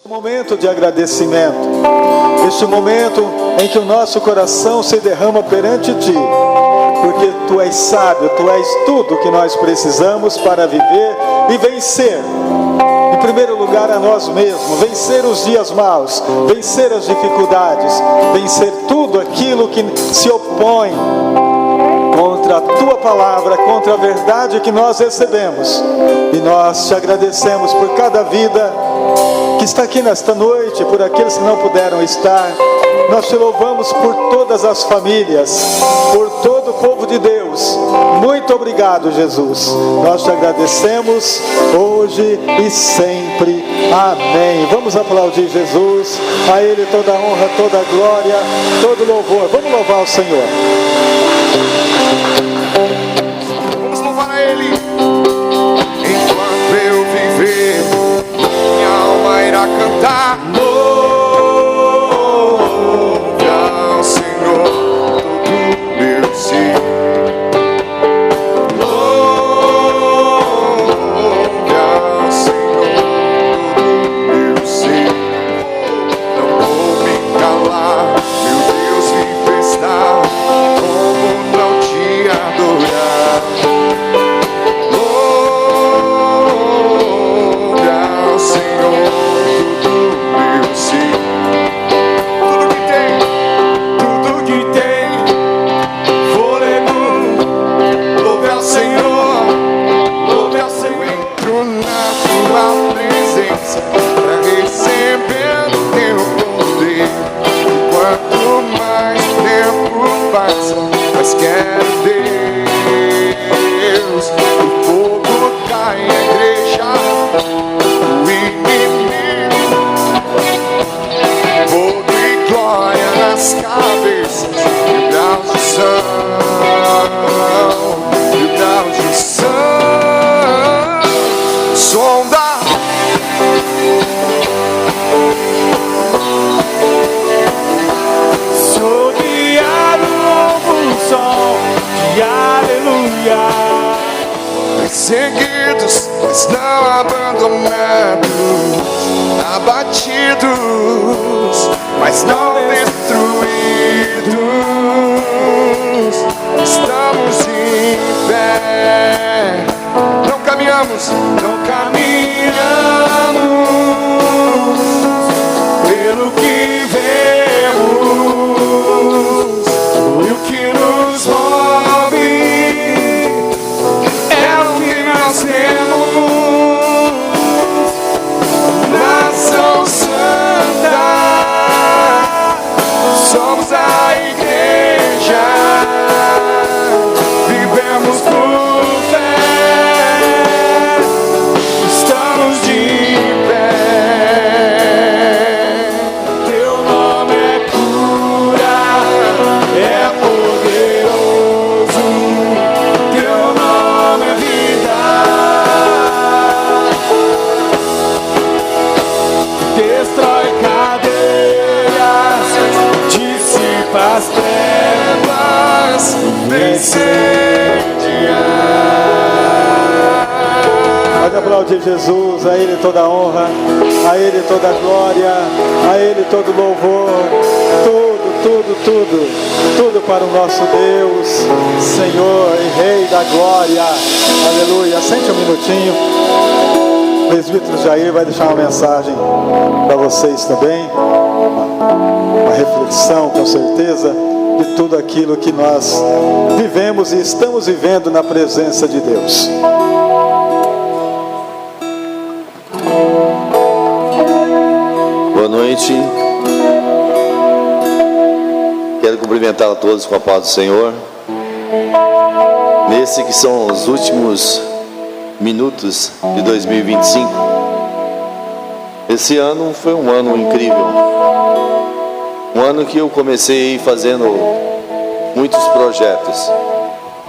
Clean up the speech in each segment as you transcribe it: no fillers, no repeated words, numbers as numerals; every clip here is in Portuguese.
Momento de agradecimento, este momento em que o nosso coração se derrama perante Ti, porque Tu és sábio, Tu és tudo que nós precisamos para viver e vencer. Em primeiro lugar a nós mesmos, vencer os dias maus, vencer as dificuldades, vencer tudo aquilo que se opõe contra a Tua palavra, contra a verdade que nós recebemos. E nós Te agradecemos por cada vida que está aqui nesta noite, por aqueles que não puderam estar. Nós Te louvamos por todas as famílias, por todo o povo de Deus. Muito obrigado, Jesus. Nós Te agradecemos hoje e sempre. Amém. Vamos aplaudir Jesus. A Ele toda a honra, toda a glória, todo louvor. Vamos louvar o Senhor. Vamos louvar a Ele. Enquanto eu viver, minha alma irá cantar. Louve ao Senhor todo meu ser. Louve ao Senhor todo meu ser. Não vou me calar, meu Deus vive está. Como não te adorar? Louve ao Senhor todo meu ser. Tudo que tem fôlego. Louve ao Senhor, louve ao Senhor. Entro na tua presença para receber o teu poder. Quanto mais tempo passa, mas quero Deus. O fogo cai na igreja, o inimigo. Fogo e glória nas cabeças, e graus de são, sonda. Sou guiado como um som de aleluia. Perseguidos, mas não abandonados, abatidos, mas não destruídos. Estamos em pé, não caminhamos pelo que vemos, e o que nos move é o que nós temos. Nação Santa, somos a igreja, vivemos por fé, estamos de pé. Teu nome é cura, é poderoso. Teu nome é vida, destrói cadeias, dissipa as trevas, Pode aplaudir Jesus, a Ele toda a honra, a Ele toda a glória, a Ele todo o louvor, tudo para o nosso Deus, Senhor e Rei da glória, aleluia. Sente um minutinho, o presbítero Jair vai deixar uma mensagem para vocês também, uma reflexão com certeza, de tudo aquilo que nós vivemos e estamos vivendo na presença de Deus. Boa noite. Quero cumprimentar a todos com a paz do Senhor. Nesse que são os últimos minutos de 2025. Esse ano foi um ano incrível. Um ano que eu comecei fazendo muitos projetos,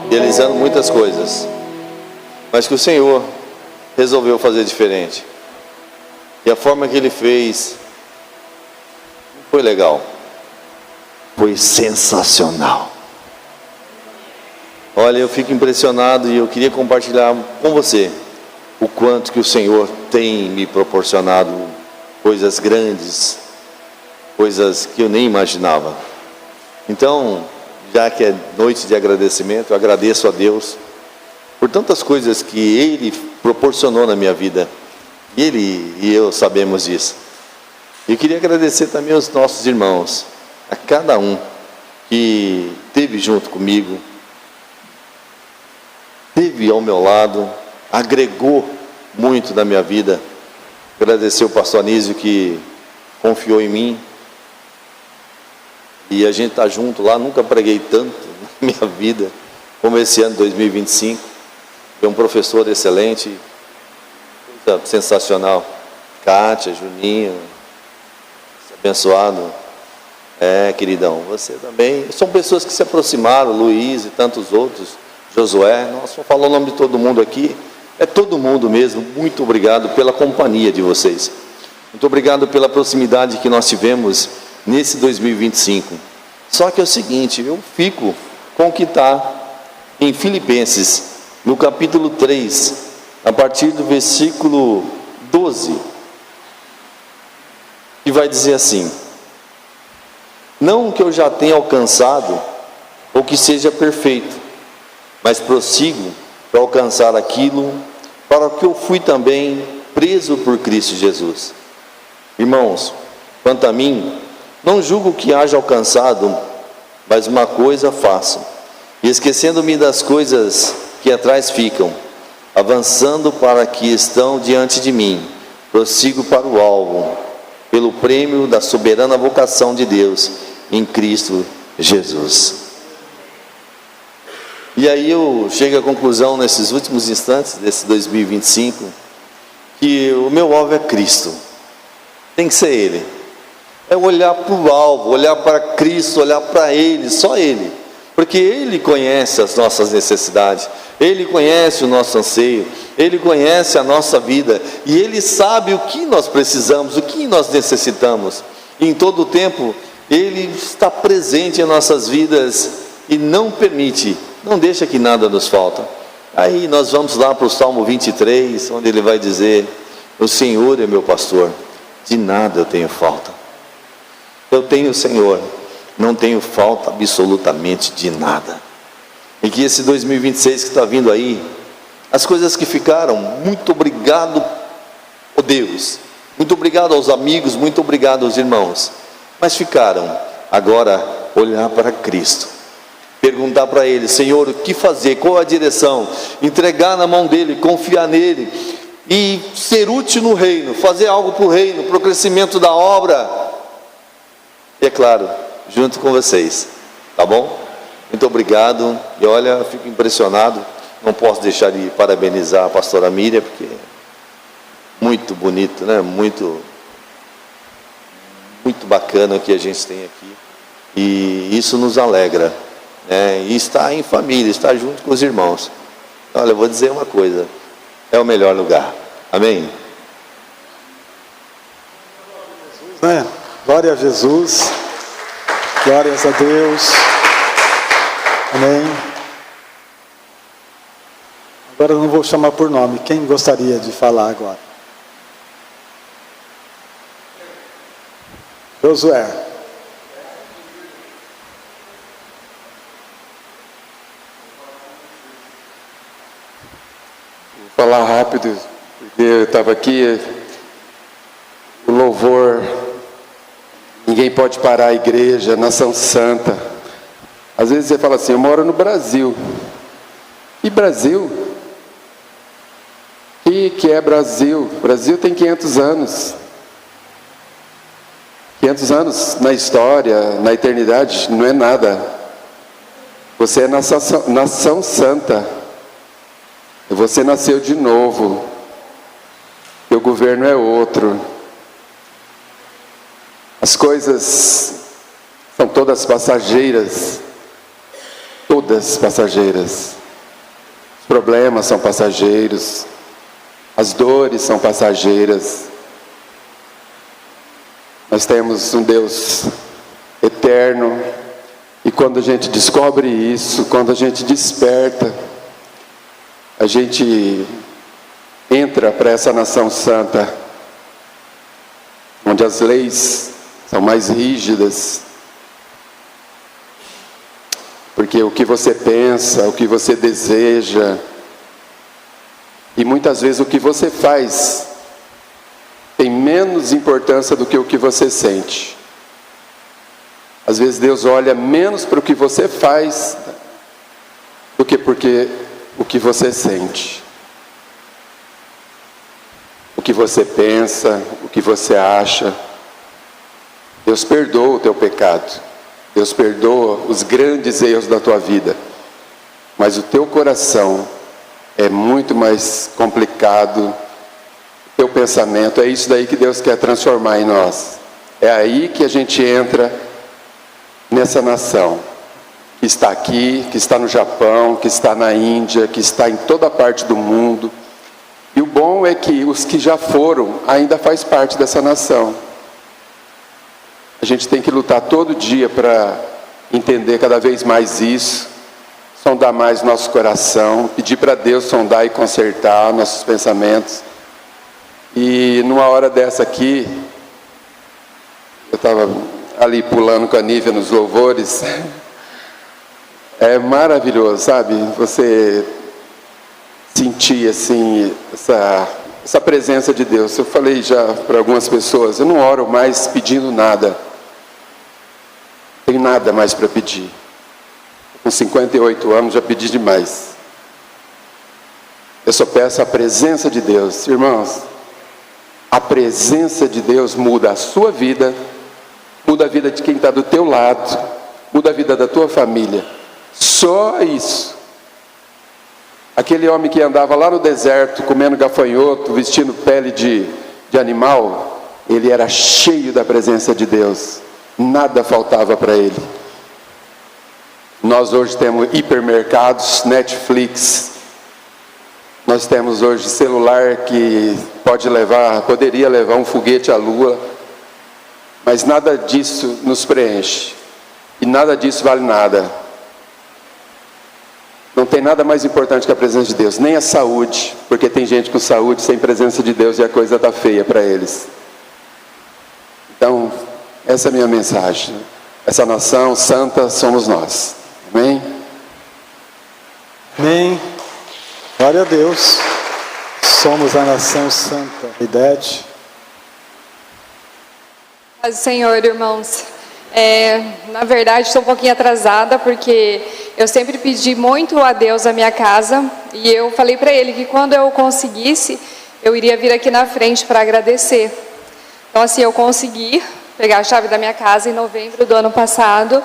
realizando muitas coisas, mas que o Senhor resolveu fazer diferente. E a forma que Ele fez foi legal, foi sensacional. Olha, eu fico impressionado e eu queria compartilhar com você o quanto que o Senhor tem me proporcionado coisas grandes, coisas que eu nem imaginava. Então, já que é noite de agradecimento, eu agradeço a Deus por tantas coisas que Ele proporcionou na minha vida. Ele e eu sabemos disso. Eu queria agradecer também aos nossos irmãos, a cada um que esteve junto comigo, esteve ao meu lado, agregou muito na minha vida. Agradecer o pastor Anísio que confiou em mim. E a gente está junto lá, nunca preguei tanto na minha vida como esse ano 2025. Foi um professor excelente, coisa sensacional. Kátia, Juninho, abençoado. Queridão, você também. São pessoas que se aproximaram, Luiz e tantos outros, Josué. Nossa, vou falar o nome de todo mundo aqui. É todo mundo mesmo. Muito obrigado pela companhia de vocês. Muito obrigado pela proximidade que nós tivemos nesse 2025. Só que é o seguinte, eu fico com o que está em Filipenses, no capítulo 3, a partir do versículo 12, que vai dizer assim: não que eu já tenha alcançado, ou que seja perfeito, mas prossigo para alcançar aquilo para o que eu fui também preso por Cristo Jesus. Irmãos, quanto a mim, não julgo que haja alcançado, mas uma coisa faço, e esquecendo-me das coisas que atrás ficam, avançando para que estão diante de mim, prossigo para o alvo, pelo prêmio da soberana vocação de Deus em Cristo Jesus. E aí eu chego à conclusão nesses últimos instantes desse 2025, que o meu alvo é Cristo, tem que ser Ele. É olhar para o alvo, olhar para Cristo, olhar para Ele, só Ele. Porque Ele conhece as nossas necessidades, Ele conhece o nosso anseio, Ele conhece a nossa vida, e Ele sabe o que nós precisamos, o que nós necessitamos. E em todo o tempo, Ele está presente em nossas vidas e não permite, não deixa que nada nos falta. Aí nós vamos lá para o Salmo 23, onde Ele vai dizer: o Senhor é meu pastor, de nada eu tenho falta. Eu tenho o Senhor, não tenho falta absolutamente de nada. E que esse 2026 que está vindo aí, as coisas que ficaram, muito obrigado, ó Deus, muito obrigado aos amigos, muito obrigado aos irmãos, mas ficaram, agora olhar para Cristo, perguntar para Ele: Senhor, o que fazer, qual a direção, entregar na mão dEle, confiar nele, e ser útil no reino, fazer algo para o reino, para o crescimento da obra. E é claro, junto com vocês, tá bom? Muito obrigado. E olha, eu fico impressionado, não posso deixar de parabenizar a pastora Miriam, porque muito bonito, né? Muito bacana o que a gente tem aqui, e isso nos alegra, né? E estar em família, estar junto com os irmãos. Olha, eu vou dizer uma coisa, é o melhor lugar. Amém? Né? Glória a Jesus, glórias a Deus, amém. Agora eu não vou chamar por nome, quem gostaria de falar agora? Josué. Vou falar rápido, porque eu estava aqui, o louvor, ninguém pode parar a igreja, nação santa. Às vezes você fala assim: eu moro no Brasil. E Brasil? Que é Brasil? Brasil tem 500 anos. 500 anos na história, na eternidade, não é nada. Você é nação santa. Você nasceu de novo. Teu governo é outro. As coisas são todas passageiras. Todas passageiras. Os problemas são passageiros. As dores são passageiras. Nós temos um Deus eterno. E quando a gente descobre isso, quando a gente desperta, a gente entra para essa nação santa. onde as leis são mais rígidas, porque o que você pensa, o que você deseja, e muitas vezes o que você faz tem menos importância do que o que você sente. Às vezes Deus olha menos para o que você faz do que porque o que você sente. O que você pensa, o que você acha. Deus perdoa o teu pecado. Deus perdoa os grandes erros da tua vida. Mas o teu coração é muito mais complicado. O teu pensamento, é isso daí que Deus quer transformar em nós. É aí que a gente entra nessa nação que está aqui, que está no Japão, que está na Índia, que está em toda parte do mundo. E o bom é que os que já foram ainda faz parte dessa nação. A gente tem que lutar todo dia para entender cada vez mais isso, sondar mais nosso coração, pedir para Deus sondar e consertar nossos pensamentos. E numa hora dessa aqui, eu estava ali pulando com a Nívia nos louvores. É maravilhoso, sabe? Você sentir assim essa presença de Deus. Eu falei já para algumas pessoas, eu não oro mais pedindo nada. Não tenho nada mais para pedir. Com 58 anos já pedi demais. Eu só peço a presença de Deus. Irmãos, a presença de Deus muda a sua vida, muda a vida de quem está do teu lado, muda a vida da tua família. Só isso. Aquele homem que andava lá no deserto, comendo gafanhoto, vestindo pele de animal, ele era cheio da presença de Deus. Nada faltava para ele. Nós hoje temos hipermercados, Netflix. Nós temos hoje celular que poderia levar um foguete à lua. Mas nada disso nos preenche. E nada disso vale nada. Não tem nada mais importante que a presença de Deus, nem a saúde, porque tem gente com saúde sem presença de Deus e a coisa está feia para eles. Então, essa é a minha mensagem. Essa nação santa somos nós. Amém? Amém. Glória a Deus. Somos a nação santa. Idete. Paz do Senhor, irmãos. Na verdade, estou um pouquinho atrasada, porque eu sempre pedi muito a Deus a minha casa, e eu falei para Ele que quando eu conseguisse, eu iria vir aqui na frente para agradecer. Então, assim, eu consegui pegar a chave da minha casa em novembro do ano passado,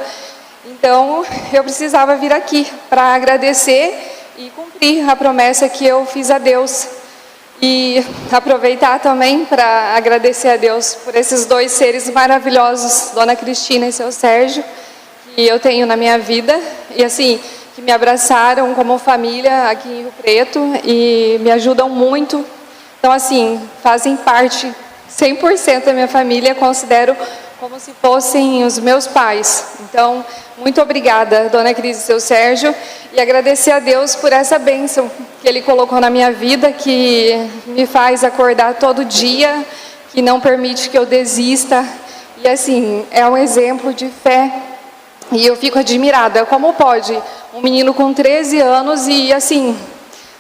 então eu precisava vir aqui para agradecer e cumprir a promessa que eu fiz a Deus. E aproveitar também para agradecer a Deus por esses dois seres maravilhosos, Dona Cristina e seu Sérgio, que eu tenho na minha vida, e assim, que me abraçaram como família aqui em Rio Preto e me ajudam muito. Então, assim, fazem parte 100% da minha família, considero como se fossem os meus pais. Então, muito obrigada, Dona Cris e seu Sérgio, e agradecer a Deus por essa bênção que Ele colocou na minha vida, que me faz acordar todo dia, que não permite que eu desista, e assim, é um exemplo de fé, e eu fico admirada, como pode um menino com 13 anos e assim,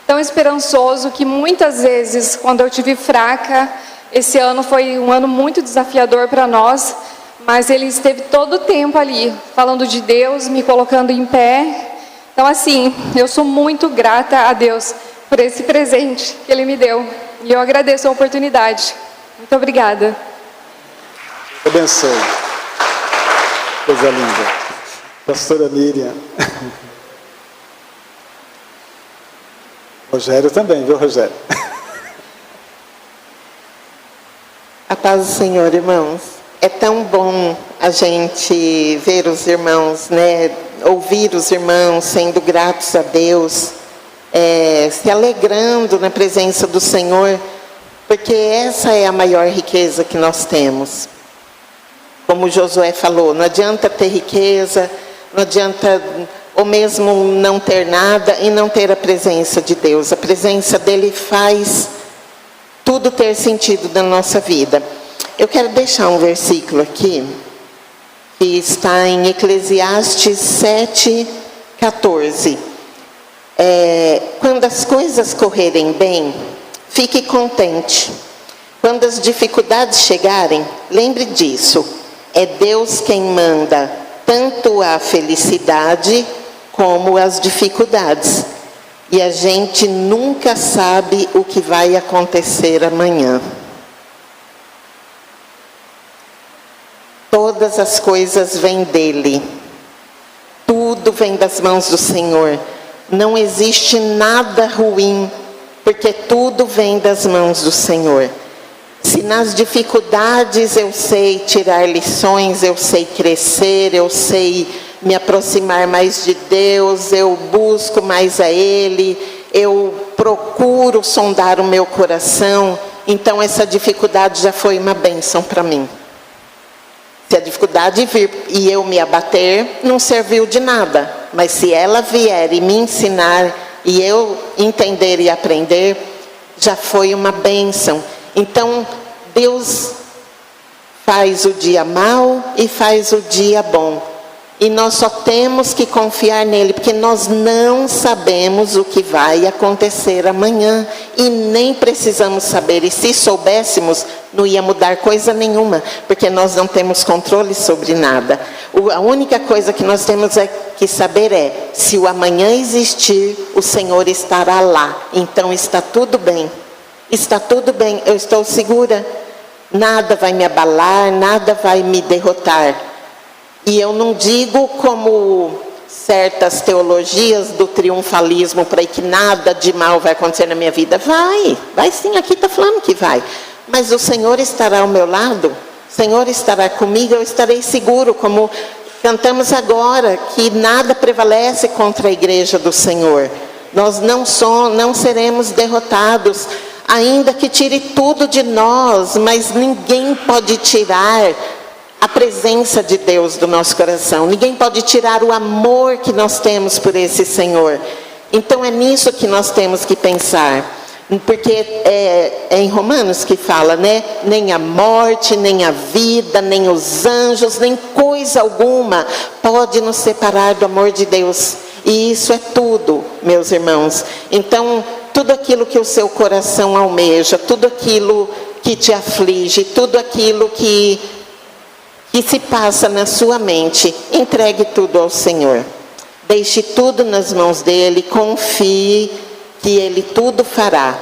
tão esperançoso, que muitas vezes, quando eu tive fraca, esse ano foi um ano muito desafiador para nós, mas ele esteve todo o tempo ali, falando de Deus, me colocando em pé. Então, assim, eu sou muito grata a Deus por esse presente que Ele me deu. E eu agradeço a oportunidade. Muito obrigada. Abençoe. Coisa linda. Pastora Miriam. Rogério também, viu, Rogério? A paz do Senhor, irmãos. É tão bom a gente ver os irmãos, né? Ouvir os irmãos sendo gratos a Deus, se alegrando na presença do Senhor, porque essa é a maior riqueza que nós temos. Como Josué falou, não adianta ter riqueza, não adianta ou mesmo não ter nada e não ter a presença de Deus. A presença dele faz tudo ter sentido na nossa vida. Eu quero deixar um versículo aqui, que está em Eclesiastes 7:14. Quando as coisas correrem bem, fique contente. Quando as dificuldades chegarem, lembre disso. É Deus quem manda tanto a felicidade como as dificuldades. E a gente nunca sabe o que vai acontecer amanhã. Todas as coisas vêm dele. Tudo vem das mãos do Senhor. Não existe nada ruim, porque tudo vem das mãos do Senhor. Se nas dificuldades eu sei tirar lições, eu sei crescer, eu sei me aproximar mais de Deus, eu busco mais a Ele, eu procuro sondar o meu coração, então essa dificuldade já foi uma bênção para mim. Se a dificuldade vir e eu me abater, não serviu de nada. Mas se ela vier e me ensinar, e eu entender e aprender, já foi uma bênção. Então, Deus faz o dia mau e faz o dia bom. E nós só temos que confiar nele, porque nós não sabemos o que vai acontecer amanhã. E nem precisamos saber. E se soubéssemos, não ia mudar coisa nenhuma, porque nós não temos controle sobre nada. A única coisa que nós temos que saber é, se o amanhã existir, o Senhor estará lá. Então está tudo bem. Está tudo bem, eu estou segura. Nada vai me abalar, nada vai me derrotar. E eu não digo como certas teologias do triunfalismo, para que nada de mal vai acontecer na minha vida. Vai sim, aqui está falando que vai. Mas o Senhor estará ao meu lado, o Senhor estará comigo, eu estarei seguro, como cantamos agora, que nada prevalece contra a igreja do Senhor. Nós não seremos derrotados, ainda que tire tudo de nós, mas ninguém pode tirar a presença de Deus do nosso coração. Ninguém pode tirar o amor que nós temos por esse Senhor. Então é nisso que nós temos que pensar. Porque é em Romanos que fala, né? Nem a morte, nem a vida, nem os anjos, nem coisa alguma pode nos separar do amor de Deus. E isso é tudo, meus irmãos. Então, tudo aquilo que o seu coração almeja, tudo aquilo que te aflige, tudo aquilo que se passa na sua mente, entregue tudo ao Senhor. Deixe tudo nas mãos dele, confie que ele tudo fará.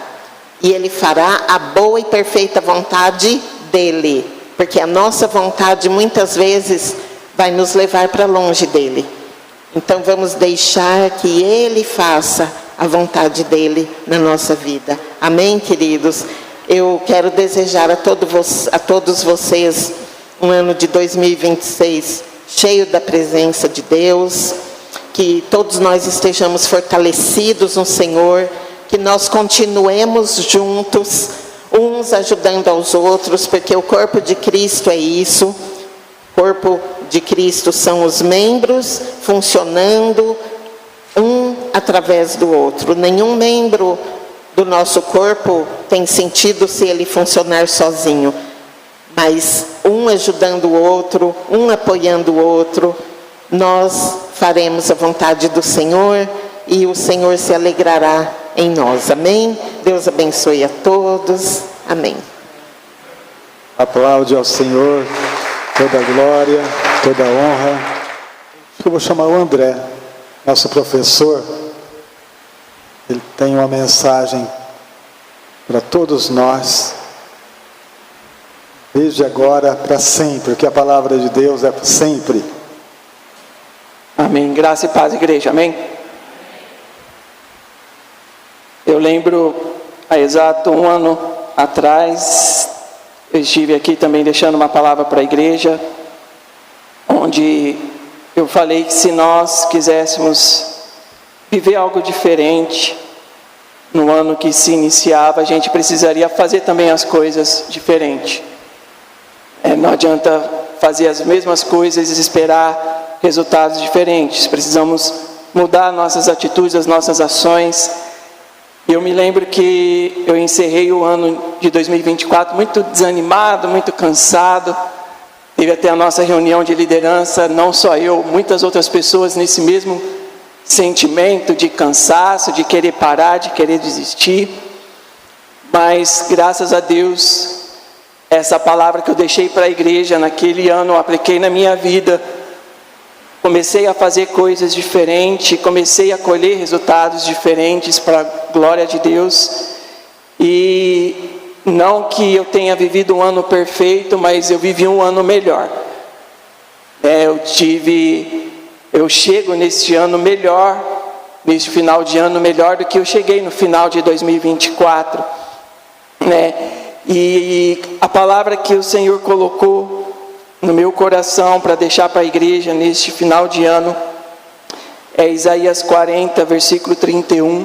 E ele fará a boa e perfeita vontade dele. Porque a nossa vontade muitas vezes vai nos levar para longe dele. Então vamos deixar que ele faça a vontade dele na nossa vida. Amém, queridos? Eu quero desejar a todos vocês um ano de 2026 cheio da presença de Deus, que todos nós estejamos fortalecidos no Senhor, que nós continuemos juntos, uns ajudando aos outros, porque o corpo de Cristo é isso. O corpo de Cristo são os membros funcionando um através do outro. Nenhum membro do nosso corpo tem sentido se ele funcionar sozinho. Mas um ajudando o outro, um apoiando o outro, nós faremos a vontade do Senhor e o Senhor se alegrará em nós. Amém? Deus abençoe a todos. Amém. Aplaude ao Senhor toda a glória, toda a honra. Eu vou chamar o André, nosso professor. Ele tem uma mensagem para todos nós. Desde agora para sempre, porque a palavra de Deus é sempre. Amém. Graça e paz, igreja. Amém. Eu lembro, há exato um ano atrás, eu estive aqui também deixando uma palavra para a igreja, onde eu falei que se nós quiséssemos viver algo diferente no ano que se iniciava, a gente precisaria fazer também as coisas diferentes. Não adianta fazer as mesmas coisas e esperar resultados diferentes. Precisamos mudar nossas atitudes, as nossas ações. Eu me lembro que eu encerrei o ano de 2024 muito desanimado, muito cansado. Teve até a nossa reunião de liderança, não só eu, muitas outras pessoas nesse mesmo sentimento de cansaço, de querer parar, de querer desistir. Mas graças a Deus, essa palavra que eu deixei para a igreja naquele ano, eu apliquei na minha vida. Comecei a fazer coisas diferentes, comecei a colher resultados diferentes para a glória de Deus. E não que eu tenha vivido um ano perfeito, mas eu vivi um ano melhor. Eu chego neste ano melhor, neste final de ano melhor do que eu cheguei no final de 2024. E a palavra que o Senhor colocou no meu coração para deixar para a igreja neste final de ano é Isaías 40, versículo 31,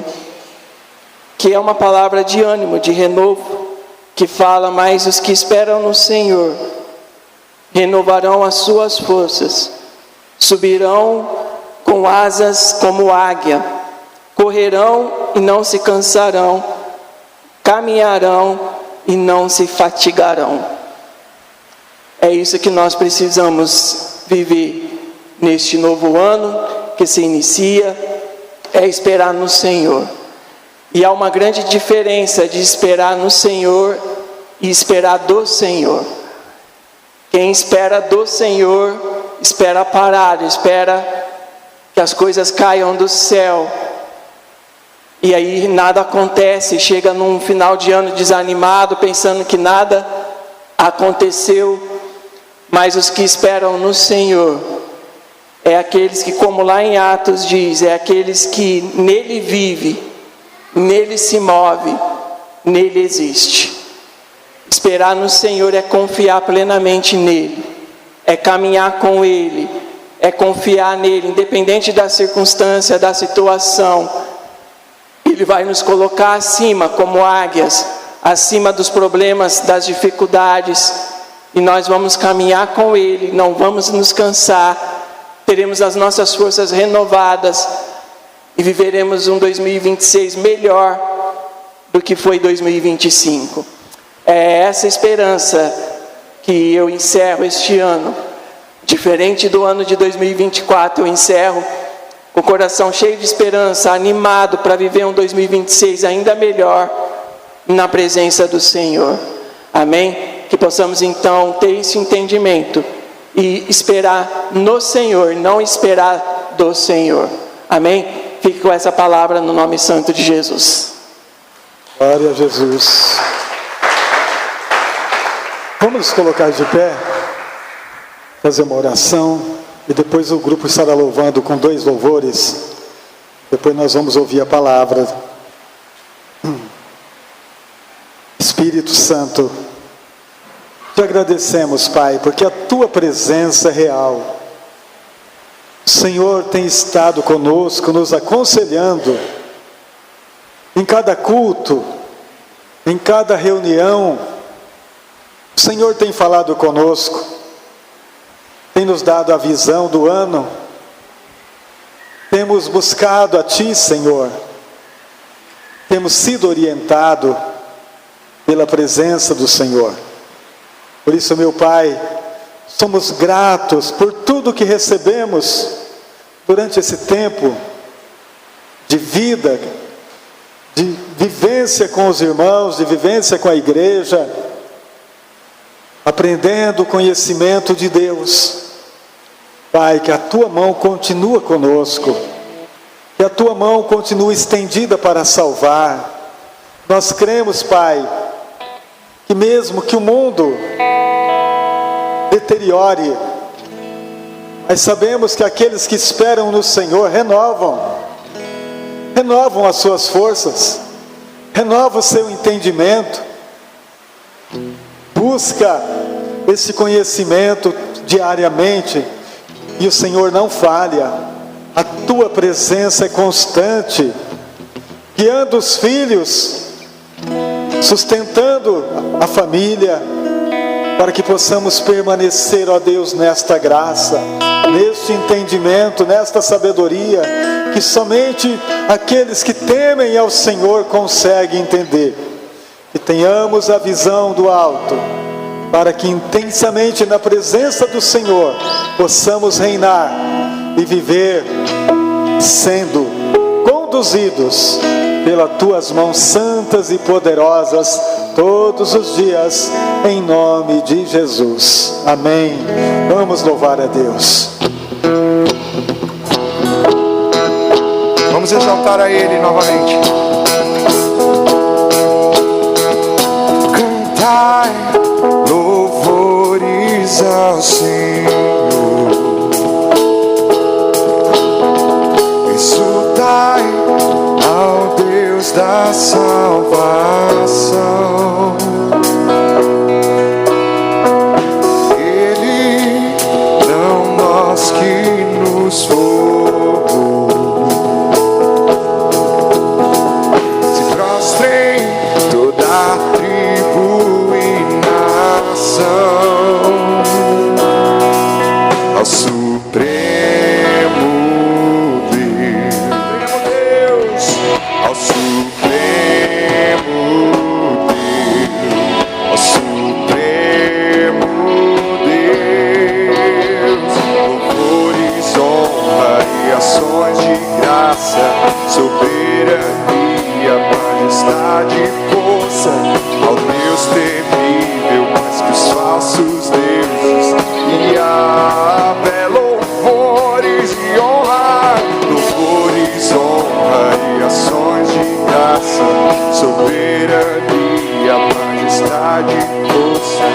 que é uma palavra de ânimo, de renovo, que fala: mas os que esperam no Senhor renovarão as suas forças, subirão com asas como águia, correrão e não se cansarão, caminharão e não se fatigarão. É isso que nós precisamos viver neste novo ano que se inicia, é esperar no Senhor. E há uma grande diferença de esperar no Senhor e esperar do Senhor. Quem espera do Senhor, espera parado, espera que as coisas caiam do céu. E aí nada acontece, chega num final de ano desanimado, pensando que nada aconteceu. Mas os que esperam no Senhor é aqueles que, como lá em Atos diz, é aqueles que nele vive, nele se move, nele existe. Esperar no Senhor é confiar plenamente nele, é caminhar com ele, é confiar nele, independente da circunstância, da situação. Ele vai nos colocar acima, como águias, acima dos problemas, das dificuldades. E nós vamos caminhar com Ele, não vamos nos cansar, teremos as nossas forças renovadas e viveremos um 2026 melhor do que foi 2025. É essa esperança que eu encerro este ano. Diferente do ano de 2024, eu encerro com o coração cheio de esperança, animado para viver um 2026 ainda melhor na presença do Senhor. Amém? Que possamos então ter esse entendimento e esperar no Senhor, não esperar do Senhor. Amém? Fique com essa palavra no nome santo de Jesus. Glória a Jesus. Vamos nos colocar de pé, fazer uma oração e depois o grupo estará louvando com 2 louvores. Depois nós vamos ouvir a palavra. Espírito Santo, te agradecemos, Pai, porque a Tua presença é real. O Senhor tem estado conosco, nos aconselhando, em cada culto, em cada reunião. O Senhor tem falado conosco, tem nos dado a visão do ano, temos buscado a Ti, Senhor, temos sido orientado pela presença do Senhor. Por isso, meu Pai, somos gratos por tudo que recebemos durante esse tempo de vida, de vivência com os irmãos, de vivência com a igreja, aprendendo o conhecimento de Deus. Pai, que a Tua mão continua conosco, que a Tua mão continua estendida para salvar. Nós cremos, Pai, que mesmo que o mundo deteriore, mas sabemos que aqueles que esperam no Senhor renovam as suas forças, renovam o seu entendimento, busca esse conhecimento diariamente, e o Senhor não falha. A Tua presença é constante, guiando os filhos, sustentando a família, para que possamos permanecer, ó Deus, nesta graça, neste entendimento, nesta sabedoria que somente aqueles que temem ao Senhor conseguem entender. Que tenhamos a visão do alto, para que intensamente na presença do Senhor possamos reinar e viver sendo conduzidos pelas tuas mãos santas e poderosas todos os dias, em nome de Jesus. Amém. Vamos louvar a Deus. Vamos exaltar a Ele novamente. Cantai louvores ao Senhor, exultai ao Deus da salvação. Ele não nós que nos formou. Se prostrem toda a tribo e nação ao Supremo Deus, ao Supremo Deus, ao Supremo Deus, louvores, honra e ações de graça, soberania, majestade e força, ao Deus temível, mais que os falsos deuses, e a louvores e honra, louvores, honra e ações de graça, soberania, majestade e força,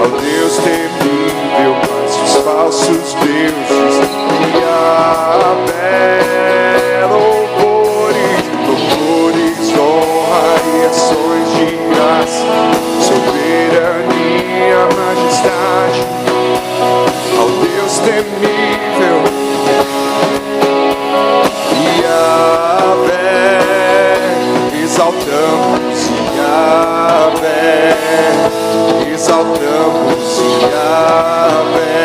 ao Deus temível, mais que os falsos deuses, e a louvores, louvores, honra e ações de graça, soberania, majestade, ao Deus temível, Yahvé, exaltamos Yahvé, exaltamos Yahvé,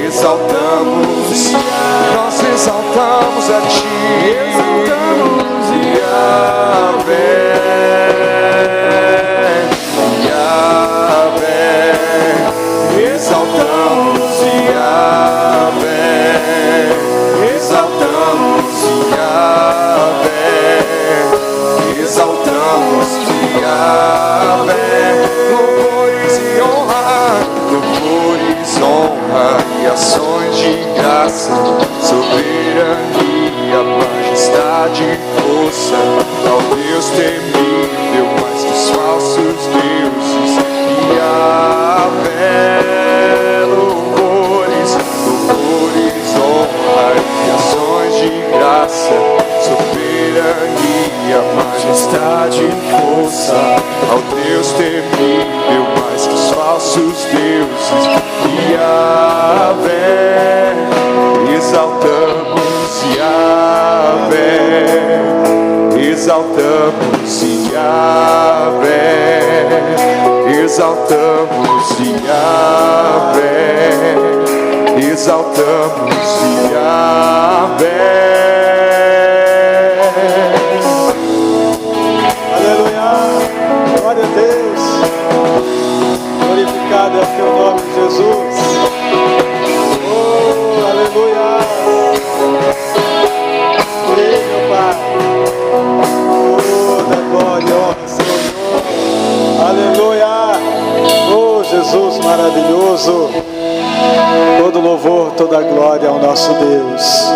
exaltamos, nós exaltamos a Ti, exaltamos Yahvé, Yahvé, exaltamos Yahvé, exaltamos Yahvé, exaltamos Yahvé, louvores e honra e ações de graça, soberania, majestade e força, ao Deus temível, mais que os falsos deuses, Yahvé, louvores, honra e ações de graça, soberania, majestade e força, ao Deus temível, mais que os falsos deuses, Yahvé, exaltamos Yahvé, exaltamos Yahvé, exaltamos Yahvé, exaltamos Yahvé. Aleluia, glória a Deus, glorificado é o teu nome, Jesus. Oh, aleluia, ei, meu Pai, toda glória e honra, Senhor, aleluia, oh, Jesus maravilhoso, todo louvor, toda glória ao nosso Deus.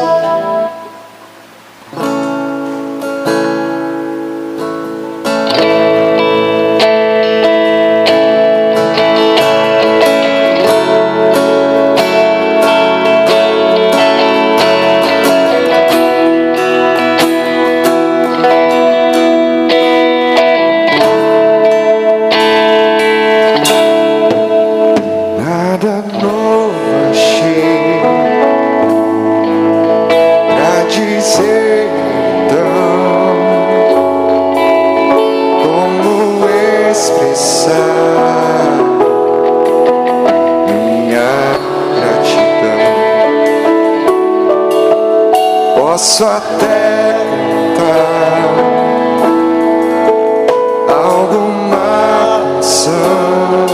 Nada novo achei pra dizer então, como expressar minha gratidão. Ó posso até cantar alguma canção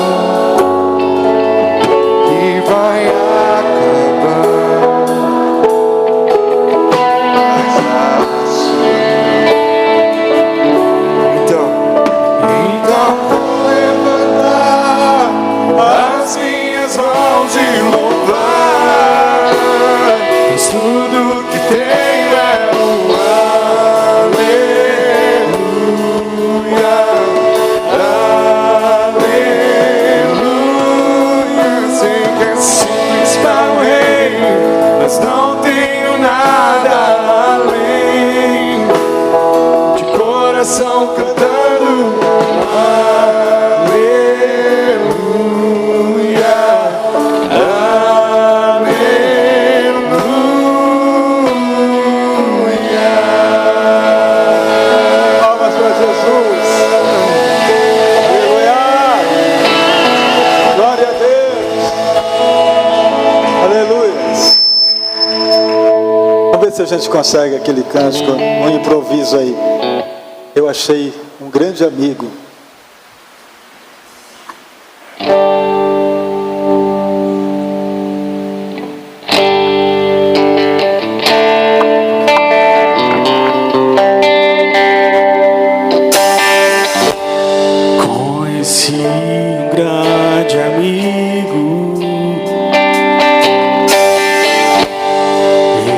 que vai acabar, mas assim. Então vou levantar as minhas mãos e louvar, pois tudo que tenho é um aleluia, aleluia. Sei que é simples para o rei, mas não tenho nada além de coração cantando aleluia, aleluia. Palmas para Jesus. Aleluia. Glória a Deus. Aleluia. Vamos ver se a gente consegue aquele cântico, um improviso aí. Eu achei um grande amigo. Conheci um grande amigo,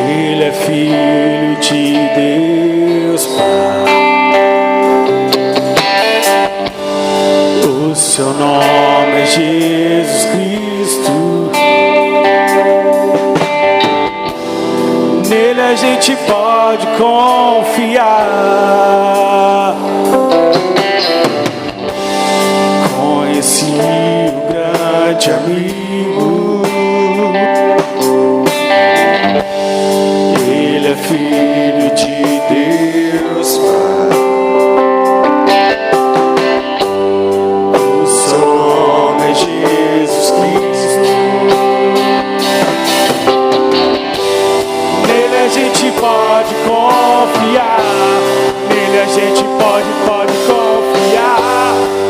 ele é filho de Deus Pai. O seu nome é Jesus Cristo, nele a gente pode confiar. Conheci um grande amigo, ele é filho de Deus Pai. O seu nome é Jesus Cristo, nele a gente pode confiar, nele a gente pode confiar.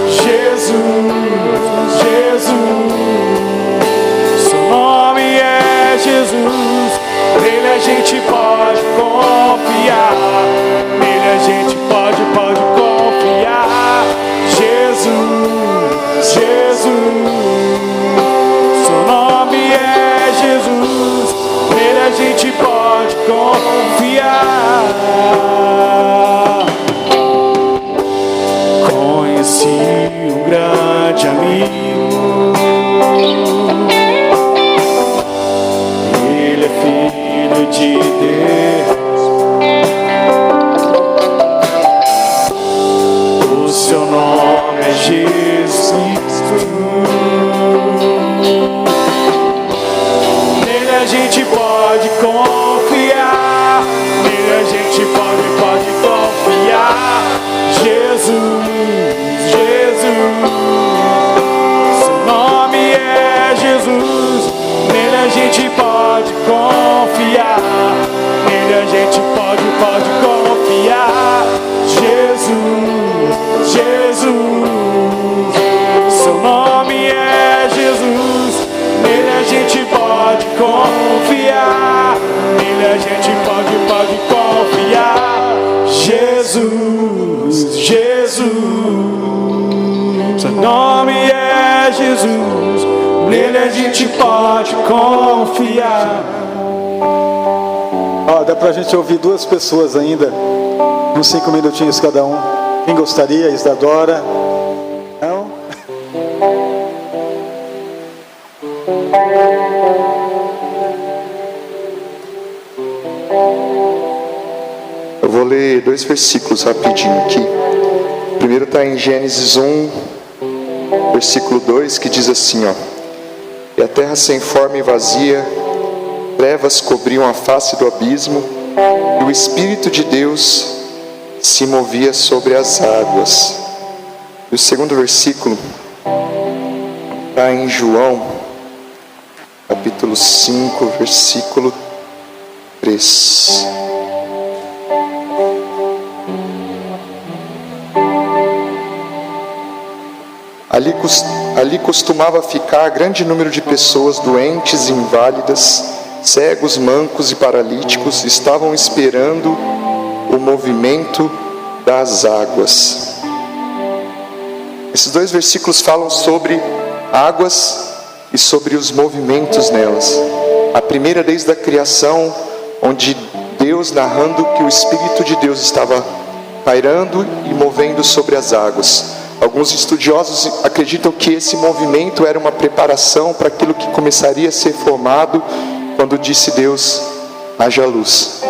Jesus, seu nome é Jesus, nele a gente pode confiar, nele a gente pode confiar. Jesus, seu nome é Jesus, nele a gente pode confiar. Conheci um grande amigo, ele é filho de Deus, o seu nome é Jesus Cristo, nele a gente pode confiar, nele a gente pode confiar. Jesus, seu nome é Jesus, nele a gente pode confiar, nele a gente pode confiar. Jesus, seu nome é Jesus, nele a gente pode confiar, nele a gente pode confiar. Jesus, seu nome é Jesus, nele a gente pode confiar. Ó, dá pra gente ouvir duas pessoas ainda, uns 5 minutinhos cada um. Quem gostaria? Isadora? Não? Eu vou ler 2 versículos rapidinho aqui. O primeiro está em Gênesis 1, versículo 2, que diz assim, ó: E a terra sem forma e vazia, trevas cobriam a face do abismo, e o Espírito de Deus se movia sobre as águas. E o segundo versículo está em João, capítulo 5, versículo 3. Ali costumava ficar grande número de pessoas doentes e inválidas, cegos, mancos e paralíticos, estavam esperando o movimento das águas. Esses dois versículos falam sobre águas e sobre os movimentos nelas. A primeira desde a criação, onde Deus narrando que o Espírito de Deus estava pairando e movendo sobre as águas. Alguns estudiosos acreditam que esse movimento era uma preparação para aquilo que começaria a ser formado quando disse Deus, haja luz.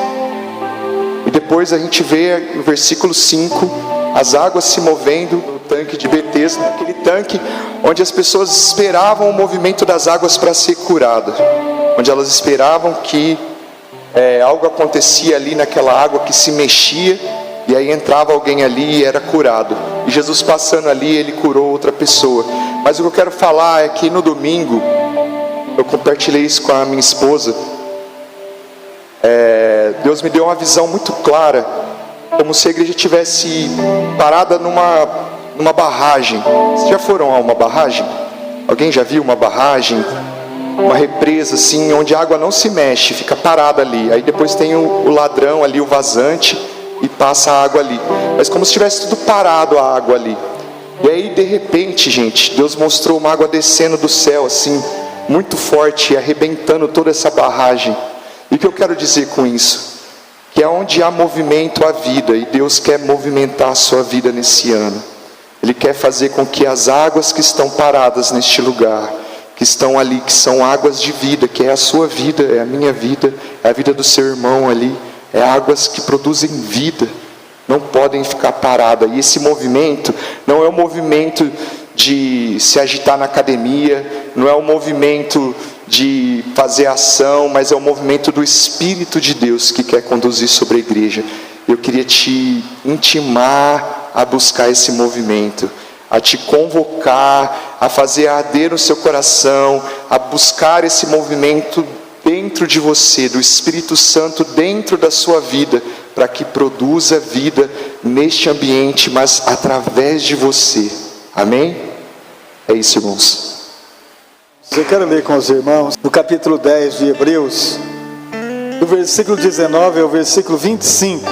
E depois a gente vê no versículo 5, as águas se movendo no tanque de Betesda, aquele tanque onde as pessoas esperavam o movimento das águas para ser curado, onde elas esperavam que algo acontecia ali naquela água que se mexia, e aí entrava alguém ali e era curado. E Jesus passando ali, ele curou outra pessoa. Mas o que eu quero falar é que no domingo, eu compartilhei isso com a minha esposa, Deus me deu uma visão muito clara, como se a igreja tivesse parada numa barragem. Vocês já foram a uma barragem? Alguém já viu uma barragem? Uma represa assim, onde a água não se mexe, fica parada ali. Aí depois tem o ladrão ali, o vazante, e passa a água ali. Mas como se tivesse tudo parado a água ali. E aí de repente, gente, Deus mostrou uma água descendo do céu assim, muito forte, e arrebentando toda essa barragem. E o que eu quero dizer com isso? Que é onde há movimento, há vida, e Deus quer movimentar a sua vida nesse ano. Ele quer fazer com que as águas que estão paradas neste lugar, que estão ali, que são águas de vida, que é a sua vida, é a minha vida, é a vida do seu irmão ali, é águas que produzem vida, não podem ficar paradas. E esse movimento não é um movimento de se agitar na academia, não é um movimento de fazer ação, mas é um movimento do Espírito de Deus que quer conduzir sobre a igreja. Eu queria te intimar a buscar esse movimento, a te convocar, a fazer arder o seu coração, a buscar esse movimento dentro de você, do Espírito Santo dentro da sua vida, para que produza vida neste ambiente, mas através de você. Amém? É isso, irmãos. Eu quero ler com os irmãos no capítulo 10 de Hebreus, do versículo 19 ao versículo 25.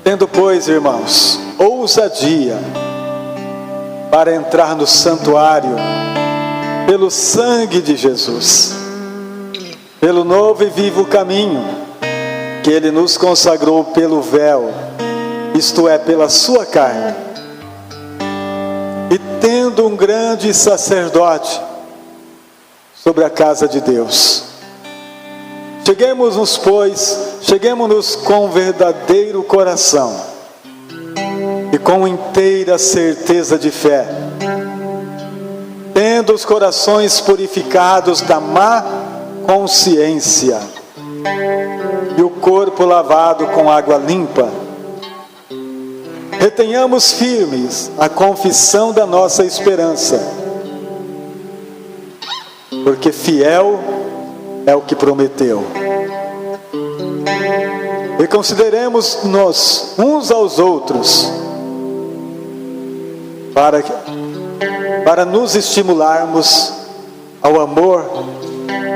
Tendo, pois, irmãos, ousadia para entrar no santuário pelo sangue de Jesus, pelo novo e vivo caminho que Ele nos consagrou pelo véu, isto é, pela sua carne. E tendo um grande sacerdote sobre a casa de Deus, cheguemos-nos com verdadeiro coração e com inteira certeza de fé, tendo os corações purificados da má consciência e o corpo lavado com água limpa. Retenhamos firmes a confissão da nossa esperança, porque fiel é o que prometeu. E consideremos-nos uns aos outros, para nos estimularmos ao amor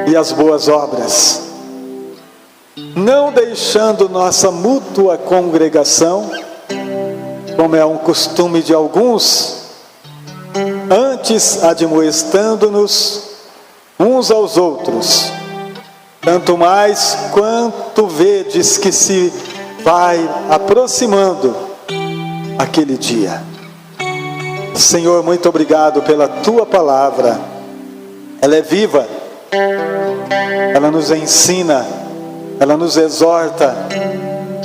e às boas obras, não deixando nossa mútua congregação, como é um costume de alguns, antes admoestando-nos uns aos outros, tanto mais quanto vedes que se vai aproximando aquele dia. Senhor, muito obrigado pela Tua palavra. Ela é viva, ela nos ensina, ela nos exorta,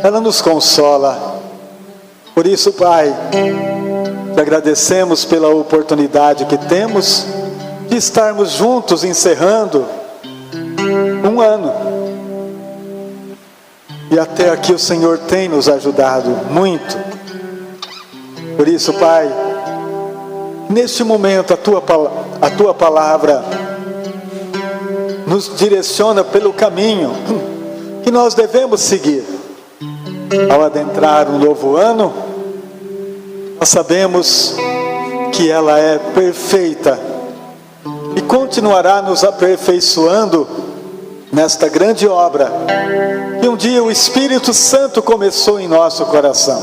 ela nos consola. Por isso, Pai, te agradecemos pela oportunidade que temos de estarmos juntos encerrando um ano. E até aqui o Senhor tem nos ajudado muito. Por isso, Pai, neste momento a Tua palavra nos direciona pelo caminho que nós devemos seguir. ao adentrar um novo ano, nós sabemos que ela é perfeita e continuará nos aperfeiçoando nesta grande obra que um dia o Espírito Santo começou em nosso coração.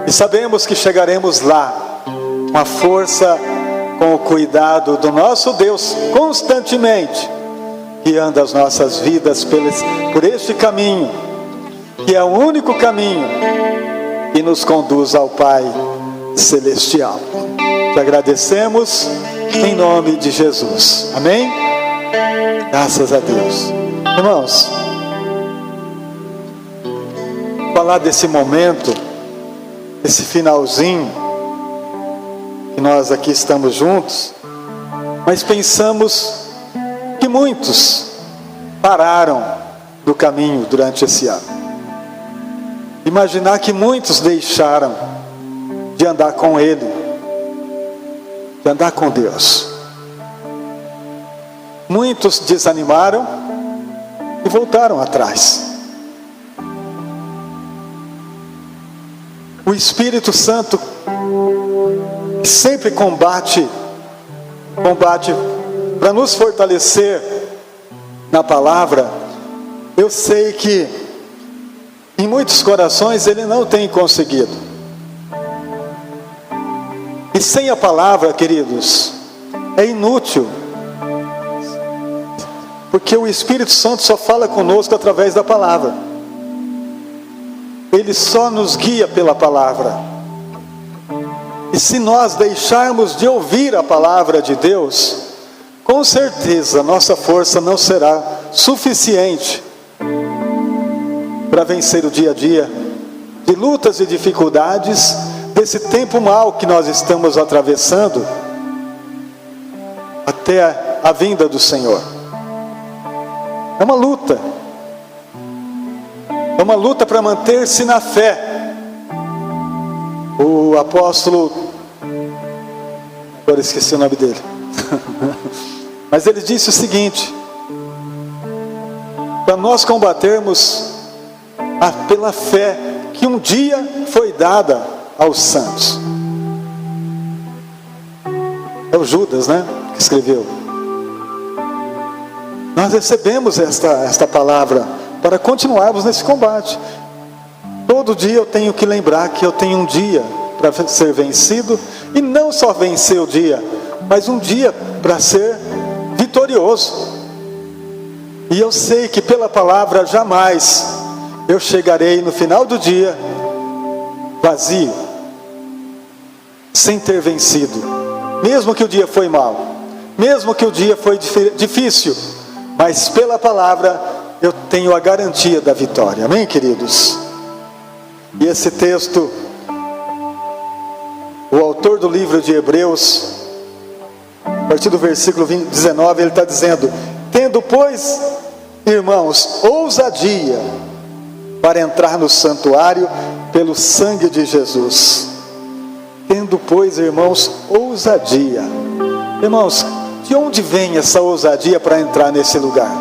E sabemos que chegaremos lá com a força, com o cuidado do nosso Deus constantemente, guiando as nossas vidas por este caminho, que é o único caminho que nos conduz ao Pai Celestial. Te agradecemos em nome de Jesus. Amém? Graças a Deus. Irmãos, falar desse momento, esse finalzinho, que nós aqui estamos juntos, mas pensamos que muitos pararam do caminho durante esse ano. Imaginar que muitos deixaram de andar com Ele, de andar com Deus. Muitos desanimaram e voltaram atrás. O Espírito Santo sempre combate para nos fortalecer na palavra. Eu sei que em muitos corações ele não tem conseguido. E sem a palavra, queridos, é inútil. Porque o Espírito Santo só fala conosco através da palavra. Ele só nos guia pela palavra. E se nós deixarmos de ouvir a palavra de Deus, com certeza nossa força não será suficiente para vencer o dia a dia de lutas e dificuldades desse tempo mau que nós estamos atravessando até a vinda do Senhor. É uma luta. É uma luta para manter-se na fé. O apóstolo, agora esqueci o nome dele, mas ele disse o seguinte: para nós combatermos pela fé que um dia foi dada aos santos. É o Judas, né, que escreveu. Nós recebemos esta palavra para continuarmos nesse combate. Todo dia eu tenho que lembrar que eu tenho um dia para ser vencido, e não só vencer o dia, mas um dia para ser vitorioso. E eu sei que pela palavra jamais eu chegarei no final do dia vazio, sem ter vencido. Mesmo que o dia foi mau, mesmo que o dia foi difícil, mas pela palavra eu tenho a garantia da vitória. Amém, queridos? E esse texto, o autor do livro de Hebreus, a partir do versículo 19, ele está dizendo: tendo, pois, irmãos, ousadia para entrar no santuário pelo sangue de Jesus. Tendo, pois, irmãos, ousadia. Irmãos, de onde vem essa ousadia para entrar nesse lugar?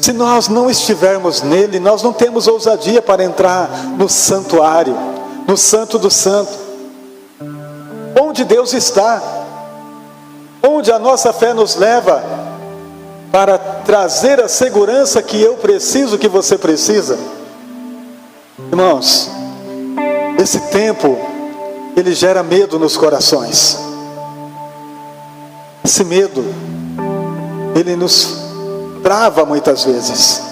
Se nós não estivermos nele, nós não temos ousadia para entrar no santuário, no santo do santo, onde Deus está, onde a nossa fé nos leva para trazer a segurança que eu preciso, que você precisa. Irmãos, esse tempo, ele gera medo nos corações. Esse medo, ele nos trava muitas vezes.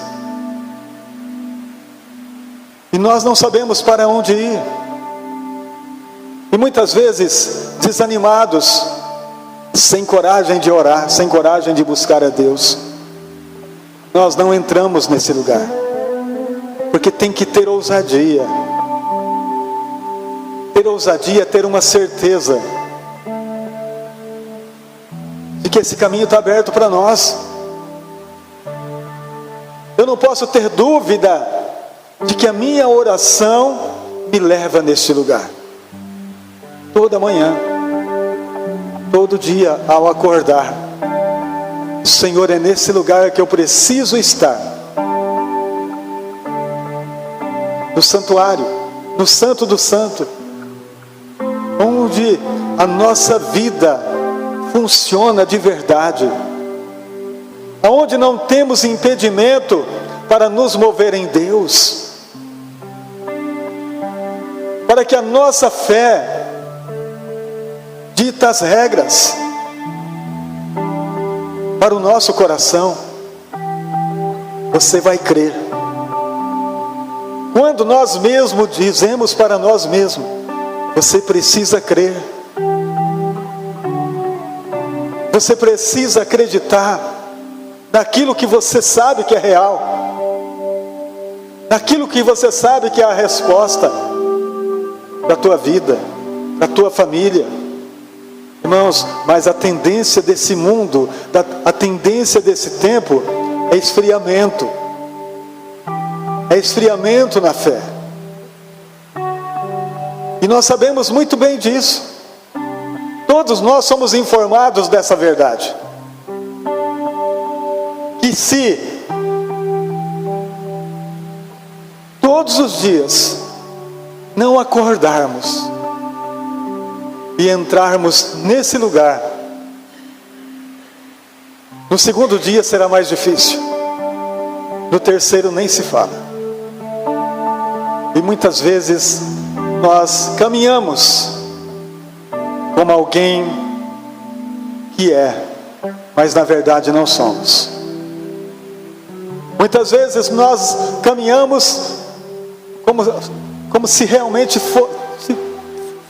E nós não sabemos para onde ir. E muitas vezes desanimados, sem coragem de orar, sem coragem de buscar a Deus, nós não entramos nesse lugar. Porque tem que ter ousadia. Ter ousadia, ter uma certeza de que esse caminho está aberto para nós. Eu não posso ter dúvida de que a minha oração me leva neste lugar. Toda manhã, todo dia ao acordar, Senhor, é nesse lugar que eu preciso estar. no santuário, no Santo do Santo, onde a nossa vida funciona de verdade, aonde não temos impedimento para nos mover em Deus, para que a nossa fé dita as regras para o nosso coração. Você vai crer. Quando nós mesmos dizemos para nós mesmos, você precisa crer. Você precisa acreditar naquilo que você sabe que é real, naquilo que você sabe que é a resposta da tua vida, da tua família. Irmãos, mas a tendência desse mundo, a tendência desse tempo é esfriamento. É esfriamento na fé. E nós sabemos muito bem disso. Todos nós somos informados dessa verdade. Que se todos os dias não acordarmos e entrarmos nesse lugar, no segundo dia será mais difícil, no terceiro nem se fala. E muitas vezes nós caminhamos como alguém que é, mas na verdade não somos. Muitas vezes nós caminhamos como se realmente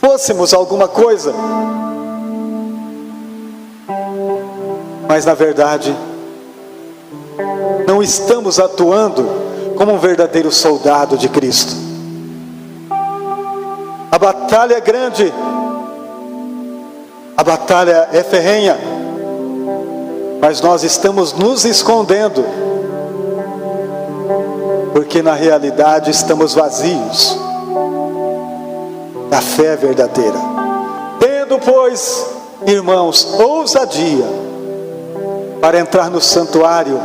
fôssemos alguma coisa, mas na verdade não estamos atuando como um verdadeiro soldado de Cristo. A batalha é grande, a batalha é ferrenha, mas nós estamos nos escondendo, porque na realidade estamos vazios da fé verdadeira. Tendo, pois, irmãos, ousadia para entrar no santuário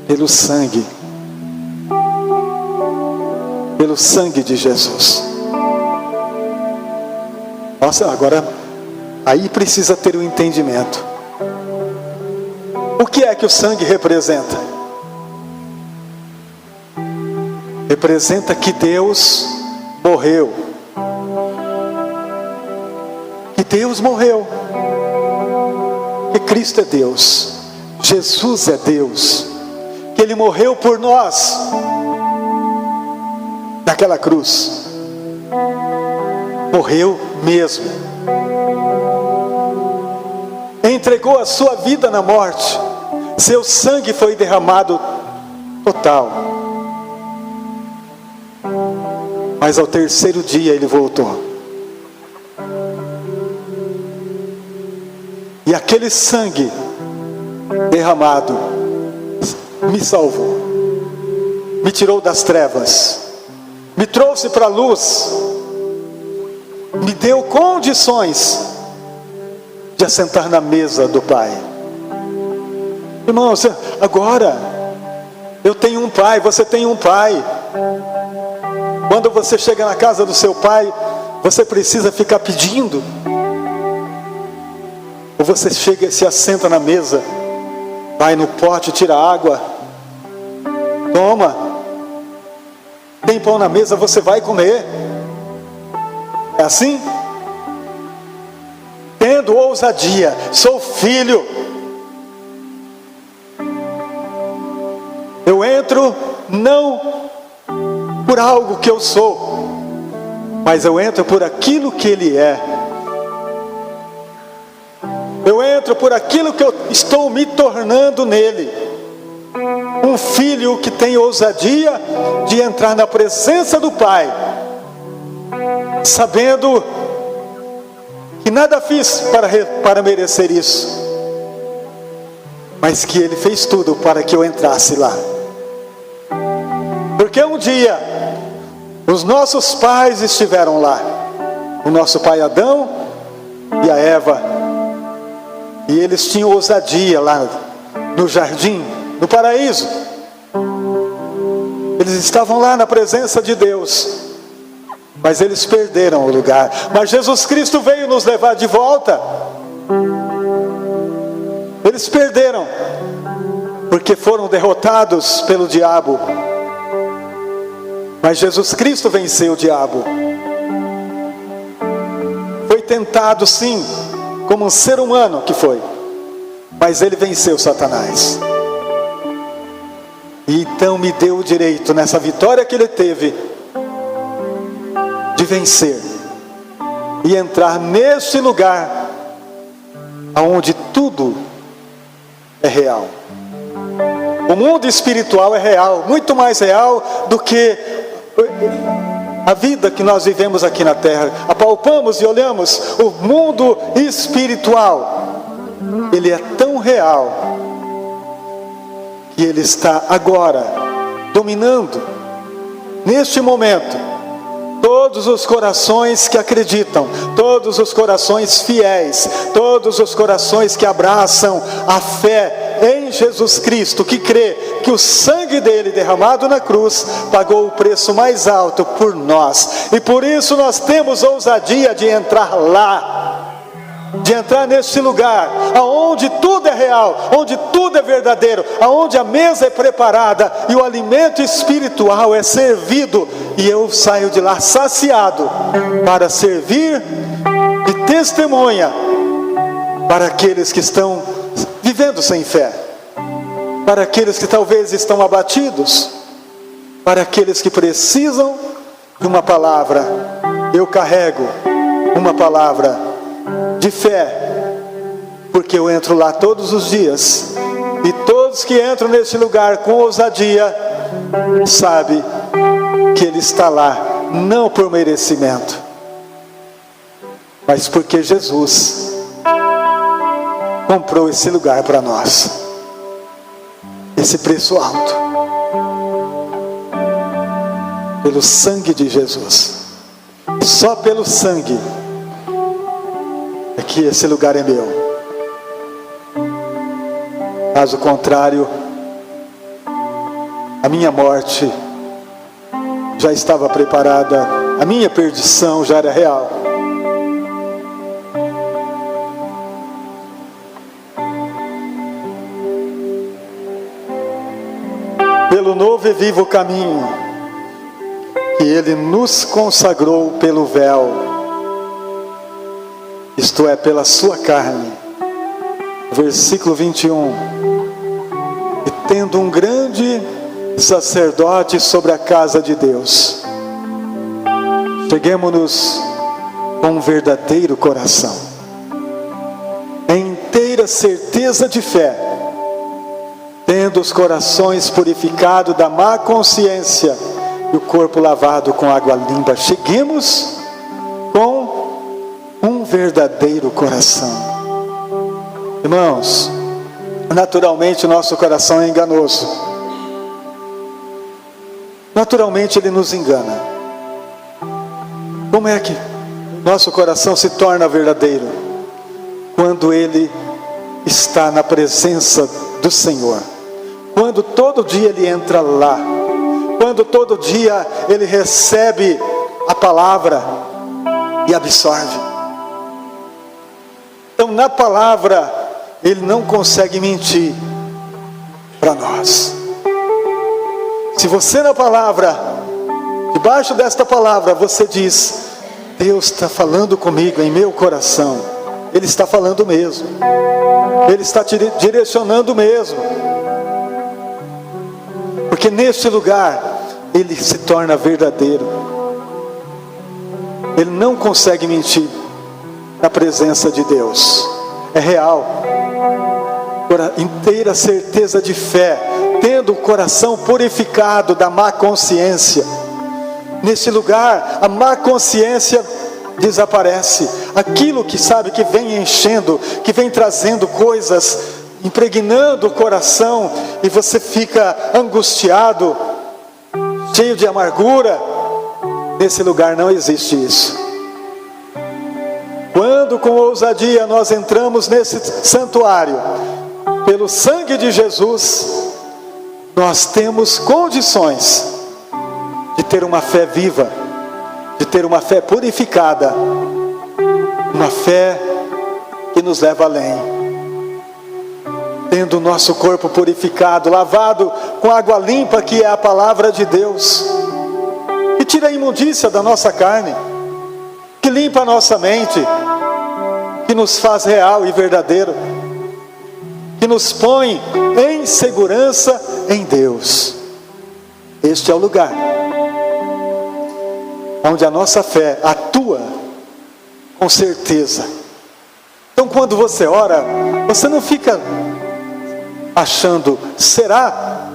pelo sangue de Jesus. Nossa, agora aí precisa ter um entendimento. O que é que o sangue representa? Representa que Deus morreu. Que Deus morreu. Que Cristo é Deus. Jesus é Deus. Que Ele morreu por nós naquela cruz. Morreu mesmo. Entregou a sua vida na morte. Seu sangue foi derramado total. Mas ao terceiro dia Ele voltou. E aquele sangue derramado me salvou, me tirou das trevas, me trouxe para a luz, me deu condições de assentar na mesa do Pai. Irmãos, agora eu tenho um pai, você tem um pai. Quando você chega na casa do seu pai, você precisa ficar pedindo? Ou você chega e se assenta na mesa, vai no pote, tira água, toma, tem pão na mesa, você vai comer? É assim? Tendo ousadia, sou filho. Eu entro não por algo que eu sou, mas eu entro por aquilo que Ele é. Eu entro por aquilo que eu estou me tornando nele. Um filho que tem ousadia de entrar na presença do Pai, sabendo que nada fiz para merecer isso, mas que Ele fez tudo para que eu entrasse lá. Porque um dia os nossos pais estiveram lá, o nosso pai Adão e a Eva, e eles tinham ousadia lá no jardim, no paraíso. Eles estavam lá na presença de Deus, mas eles perderam o lugar. Mas Jesus Cristo veio nos levar de volta. Eles perderam, porque foram derrotados pelo diabo. Mas Jesus Cristo venceu o diabo. Foi tentado sim, como um ser humano que foi, mas ele venceu Satanás. E então me deu o direito, nessa vitória que ele teve, de vencer e entrar neste lugar onde tudo é real. O mundo espiritual é real, muito mais real do que a vida que nós vivemos aqui na terra. Apalpamos e olhamos o mundo espiritual. Ele é tão real que ele está agora dominando, neste momento, todos os corações que acreditam, todos os corações fiéis, todos os corações que abraçam a fé em Jesus Cristo, que crê que o sangue dele derramado na cruz pagou o preço mais alto por nós. E por isso nós temos ousadia de entrar lá, de entrar neste lugar aonde tudo é real, onde tudo é verdadeiro, aonde a mesa é preparada e o alimento espiritual é servido, e eu saio de lá saciado para servir de testemunha para aqueles que estão vivendo sem fé, para aqueles que talvez estão abatidos, para aqueles que precisam de uma palavra. Eu carrego uma palavra de fé, porque eu entro lá todos os dias, e todos que entram nesse lugar com ousadia, sabe que ele está lá, não por merecimento, mas porque Jesus comprou esse lugar para nós, esse preço alto, pelo sangue de Jesus. Só pelo sangue é que esse lugar é meu. Caso contrário, a minha morte já estava preparada, a minha perdição já era real. Pelo novo e vivo caminho que ele nos consagrou pelo véu, isto é, pela sua carne. Versículo 21. E tendo um grande sacerdote sobre a casa de Deus, cheguemo-nos com um verdadeiro coração, em inteira certeza de fé, tendo os corações purificados da má consciência e o corpo lavado com água limpa. Cheguemos com um verdadeiro coração. Irmãos, naturalmente o nosso coração é enganoso. Naturalmente ele nos engana. Como é que nosso coração se torna verdadeiro? Quando ele está na presença do Senhor. Quando todo dia ele entra lá, quando todo dia ele recebe a palavra e absorve. Então na palavra ele não consegue mentir para nós. Se você na palavra, debaixo desta palavra, você diz: Deus está falando comigo em meu coração, Ele está falando mesmo, Ele está te direcionando mesmo, porque neste lugar ele se torna verdadeiro. Ele não consegue mentir na presença de Deus, é real. Inteira certeza de fé, tendo o coração purificado da má consciência. Nesse lugar a má consciência desaparece. Aquilo que sabe que vem enchendo, que vem trazendo coisas, impregnando o coração, e você fica angustiado, cheio de amargura. Nesse lugar não existe isso. Quando com ousadia nós entramos nesse santuário, pelo sangue de Jesus, nós temos condições de ter uma fé viva, de ter uma fé purificada, uma fé que nos leva além. Tendo o nosso corpo purificado, lavado com água limpa, que é a palavra de Deus, que tira a imundícia da nossa carne, que limpa a nossa mente, que nos faz real e verdadeiro, que nos põe em segurança em Deus. Este é o lugar onde a nossa fé atua com certeza. Então, quando você ora, você não fica achando, será?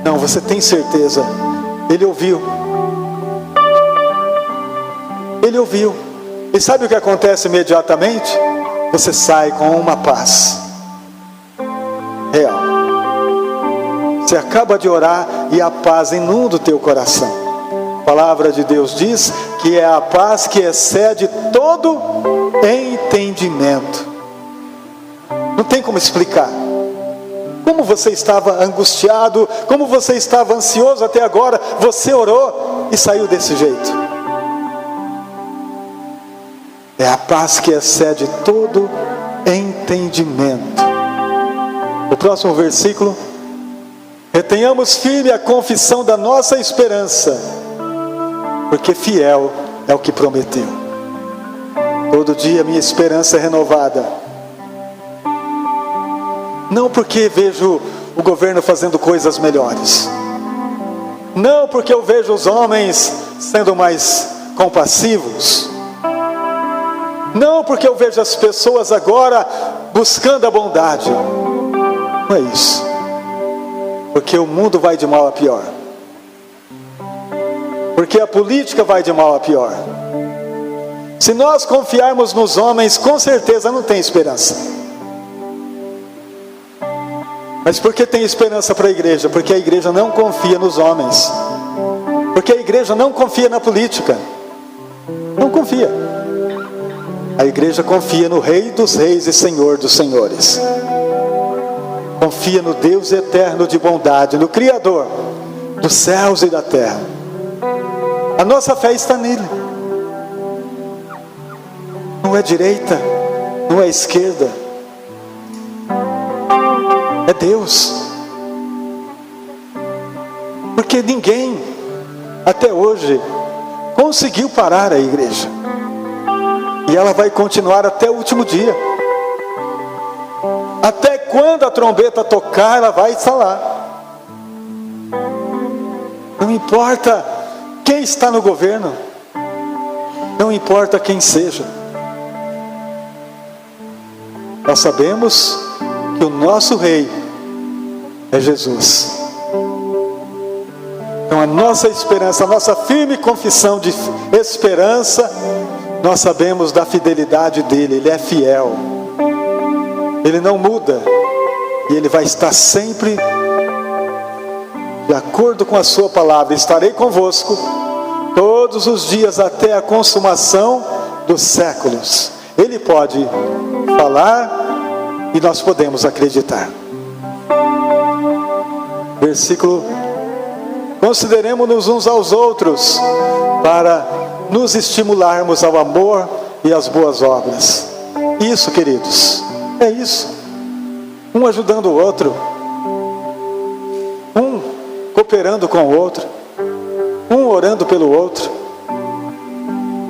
Não, você tem certeza. Ele ouviu. Ele ouviu. E sabe o que acontece imediatamente? Você sai com uma paz real. Você acaba de orar e a paz inunda o teu coração. A palavra de Deus diz que é a paz que excede todo entendimento. Não tem como explicar. Como você estava angustiado, como você estava ansioso até agora, você orou e saiu desse jeito. É a paz que excede todo entendimento. O próximo versículo: retenhamos firme a confissão da nossa esperança, porque fiel é o que prometeu. Todo dia minha esperança é renovada. Não porque vejo o governo fazendo coisas melhores. Não porque eu vejo os homens sendo mais compassivos. Não porque eu vejo as pessoas agora buscando a bondade. Não é isso. Porque o mundo vai de mal a pior. Porque a política vai de mal a pior. Se nós confiarmos nos homens, com certeza não tem esperança. Mas por que tem esperança para a igreja? Porque a igreja não confia nos homens. Porque a igreja não confia na política. Não confia. A igreja confia no Rei dos Reis e Senhor dos Senhores. Confia no Deus eterno de bondade, no Criador dos céus e da terra. A nossa fé está nele. Não é direita, não é esquerda. É Deus. Porque ninguém até hoje conseguiu parar a igreja. E ela vai continuar até o último dia. Até quando a trombeta tocar, ela vai estar lá. Não importa quem está no governo. Não importa quem seja. Nós sabemos que o nosso rei é Jesus. Então a nossa esperança, a nossa firme confissão de esperança, nós sabemos da fidelidade dele. Ele é fiel, ele não muda, e ele vai estar sempre de acordo com a sua palavra. Estarei convosco todos os dias até a consumação dos séculos. Ele pode falar e nós podemos acreditar. Versículo: consideremos-nos uns aos outros para nos estimularmos ao amor e às boas obras. Isso, queridos, é isso. Um ajudando o outro, um cooperando com o outro, um orando pelo outro,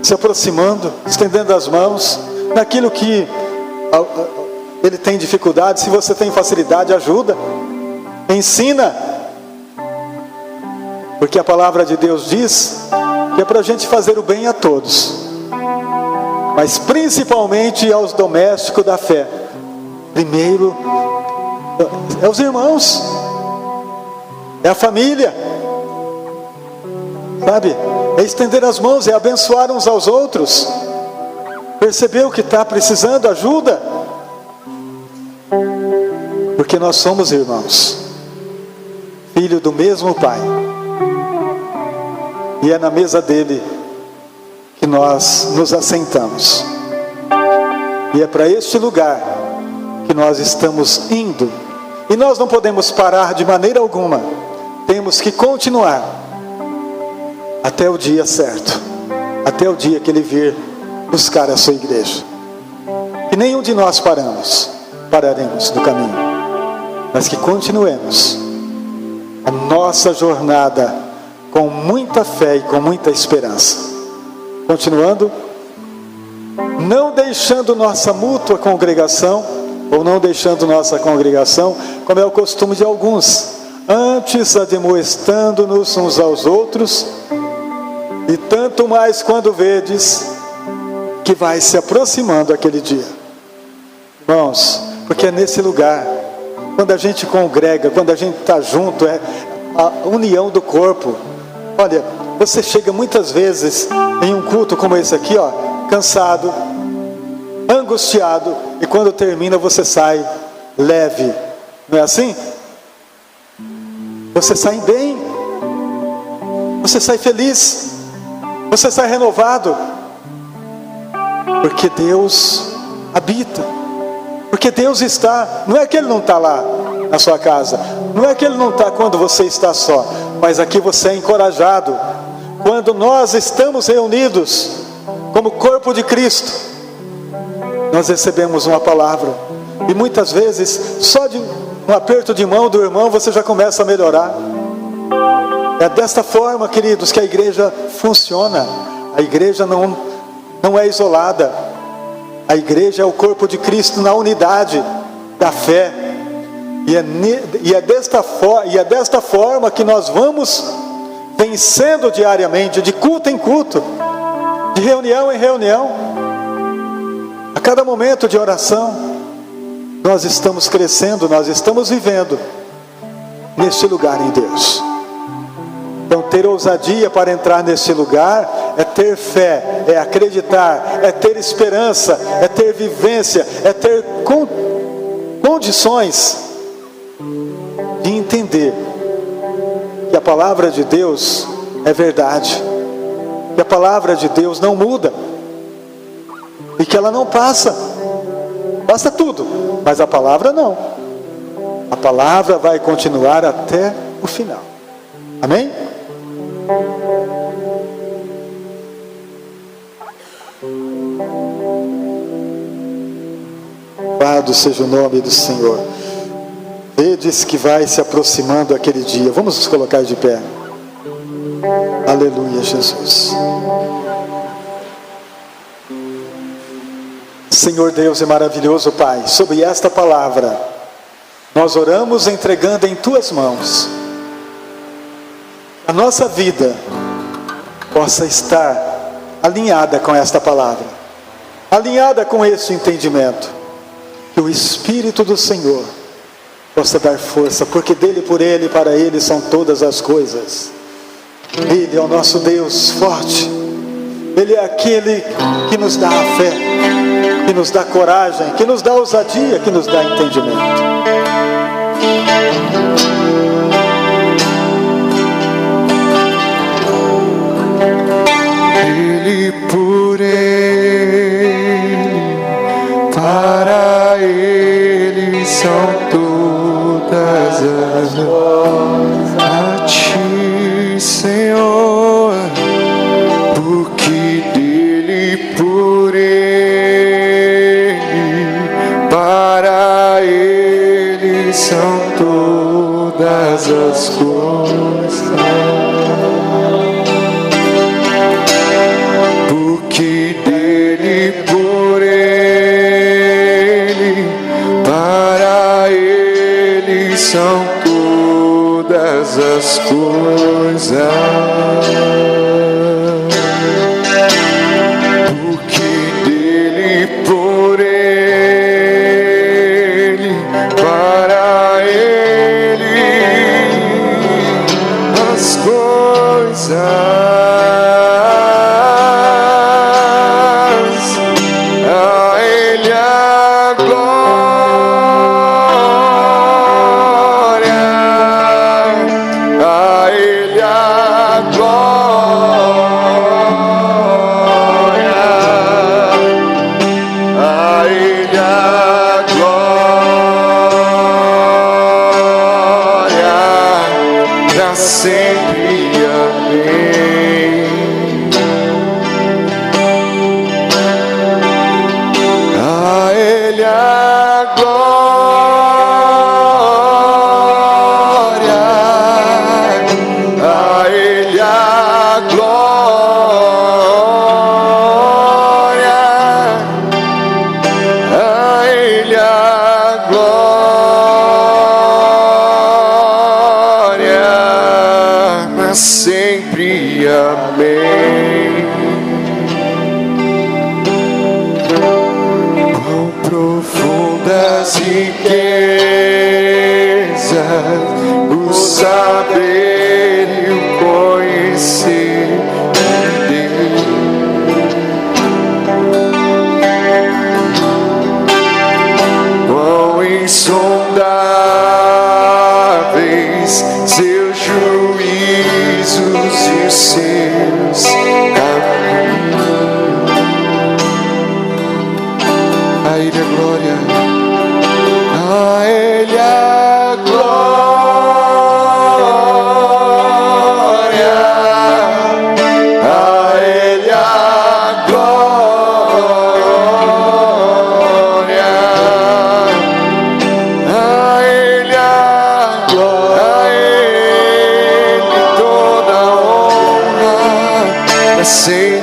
se aproximando, estendendo as mãos naquilo que ele tem dificuldade. Se você tem facilidade, ajuda, ensina, porque a palavra de Deus diz que é para a gente fazer o bem a todos, mas principalmente aos domésticos da fé. Primeiro é os irmãos, é a família, sabe? É estender as mãos, é abençoar uns aos outros. Perceber o que está precisando, ajuda, porque nós somos irmãos, filho do mesmo Pai, e é na mesa dele que nós nos assentamos, e é para este lugar que nós estamos indo, e nós não podemos parar de maneira alguma, temos que continuar até o dia certo, até o dia que Ele vir buscar a sua igreja. Que nenhum de nós pararemos no caminho, mas que continuemos a nossa jornada com muita fé e com muita esperança. Continuando, não deixando nossa mútua congregação, ou não deixando nossa congregação, como é o costume de alguns, antes admoestando-nos uns aos outros, e tanto mais quando vedes que vai se aproximando aquele dia. Irmãos, porque é nesse lugar, quando a gente congrega, quando a gente está junto, é a união do corpo. Olha, você chega muitas vezes em um culto como esse aqui, ó, cansado, angustiado, e quando termina você sai leve, não é assim? Você sai bem, você sai feliz, você sai renovado, porque Deus habita, porque Deus está. Não é que Ele não está lá na sua casa, não é que Ele não está quando você está só, mas aqui você é encorajado. Quando nós estamos reunidos como corpo de Cristo, nós recebemos uma palavra, e muitas vezes só de um aperto de mão do irmão você já começa a melhorar. É desta forma, queridos, que a igreja funciona. A igreja não é isolada. A igreja é o corpo de Cristo na unidade da fé. E é desta forma que nós vamos vencendo diariamente, de culto em culto, de reunião em reunião. A cada momento de oração, nós estamos crescendo, nós estamos vivendo neste lugar em Deus. Então, ter ousadia para entrar nesse lugar é ter fé, é acreditar, é ter esperança, é ter vivência, é ter condições de entender que a palavra de Deus é verdade, que a palavra de Deus não muda, e que ela não passa tudo, mas a palavra não. A palavra vai continuar até o final. Amém? Louvado seja o nome do Senhor. Vedes que vai se aproximando aquele dia. Vamos nos colocar de pé. Aleluia, Jesus. Senhor Deus e maravilhoso Pai, sobre esta palavra nós oramos entregando em Tuas mãos. A nossa vida possa estar alinhada com esta palavra, alinhada com este entendimento, que o Espírito do Senhor possa dar força, porque dele, por ele e para ele são todas as coisas. Ele é o nosso Deus forte, Ele é aquele que nos dá a fé, que nos dá coragem, que nos dá ousadia, que nos dá entendimento. Ele, por ele, para ele são todas as coisas. A ti, Senhor, porque dele, por ele, para ele são todas as coisas. Que dele, por ele, para ele são todas as coisas. Porque dele, por ele, para ele as coisas.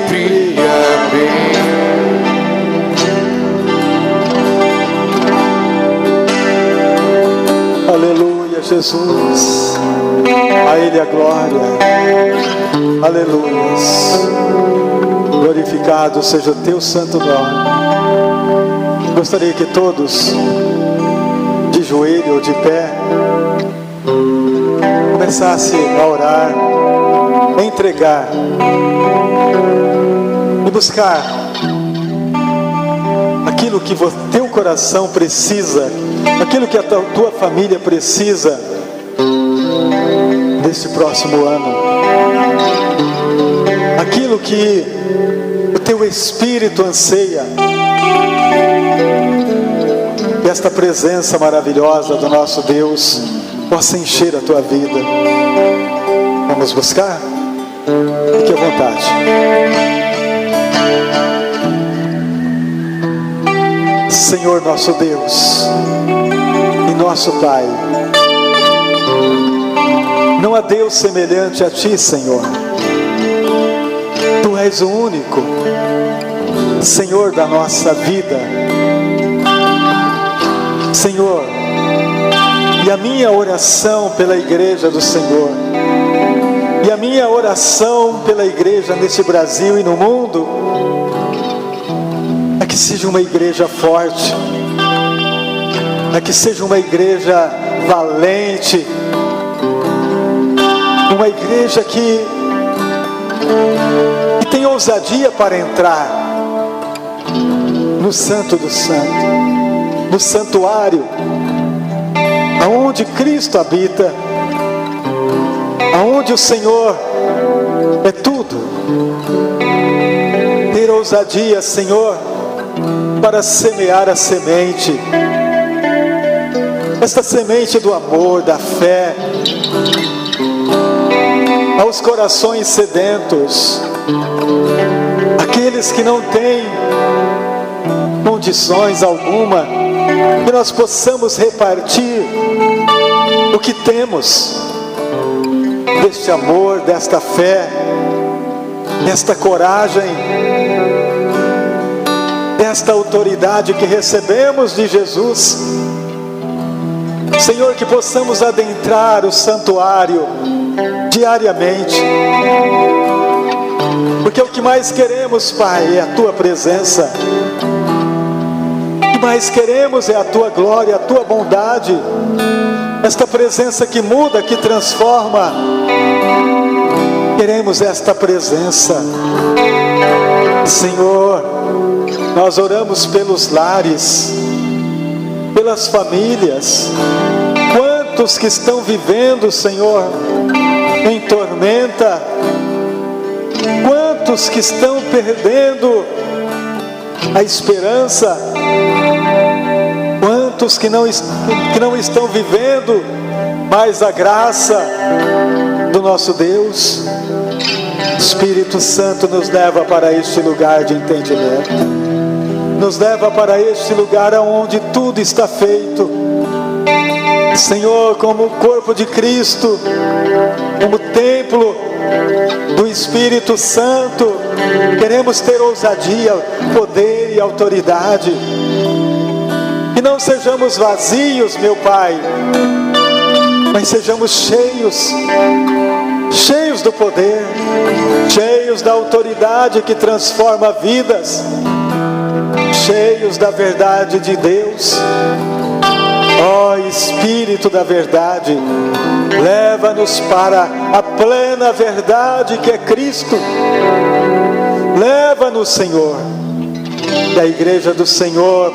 sempre amém. Aleluia, Jesus. A Ele a glória. Aleluia. Glorificado seja o teu santo nome. Gostaria que todos, de joelho ou de pé, começassem a orar, a entregar e buscar aquilo que teu coração precisa, aquilo que a tua família precisa nesse próximo ano, aquilo que o teu espírito anseia, que esta presença maravilhosa do nosso Deus possa encher a tua vida. Vamos buscar? Fique à vontade. Senhor nosso Deus e nosso Pai, não há Deus semelhante a Ti, Senhor. Tu és o único Senhor da nossa vida, Senhor. E a minha oração pela igreja do Senhor, e a minha oração pela igreja nesse Brasil e no mundo, é que seja uma igreja forte, é que seja uma igreja valente, uma igreja que tem ousadia para entrar no Santo do Santo, no santuário, aonde Cristo habita, aonde o Senhor é tudo. Ter ousadia, Senhor, para semear a semente, esta semente do amor, da fé, aos corações sedentos, aqueles que não têm condições alguma, que nós possamos repartir o que temos, deste amor, desta fé, desta coragem, desta autoridade que recebemos de Jesus. Senhor, que possamos adentrar o santuário diariamente, porque o que mais queremos, Pai, é a Tua presença. O que mais queremos é a Tua glória, a Tua bondade, esta presença que muda, que transforma. Queremos esta presença. Senhor, nós oramos pelos lares, pelas famílias. Quantos que estão vivendo, Senhor, em tormenta, quantos que estão perdendo a esperança, quantos que não estão vivendo mais a graça do nosso Deus. Espírito Santo nos leva para este lugar de entendimento, nos leva para este lugar onde tudo está feito, Senhor, como o corpo de Cristo, como templo do Espírito Santo. Queremos ter ousadia, poder e autoridade, que não sejamos vazios, meu Pai, mas sejamos cheios do poder, cheios da autoridade que transforma vidas, cheios da verdade de Deus. Ó Espírito da verdade, leva-nos para a plena verdade que é Cristo. Leva-nos, Senhor, que a igreja do Senhor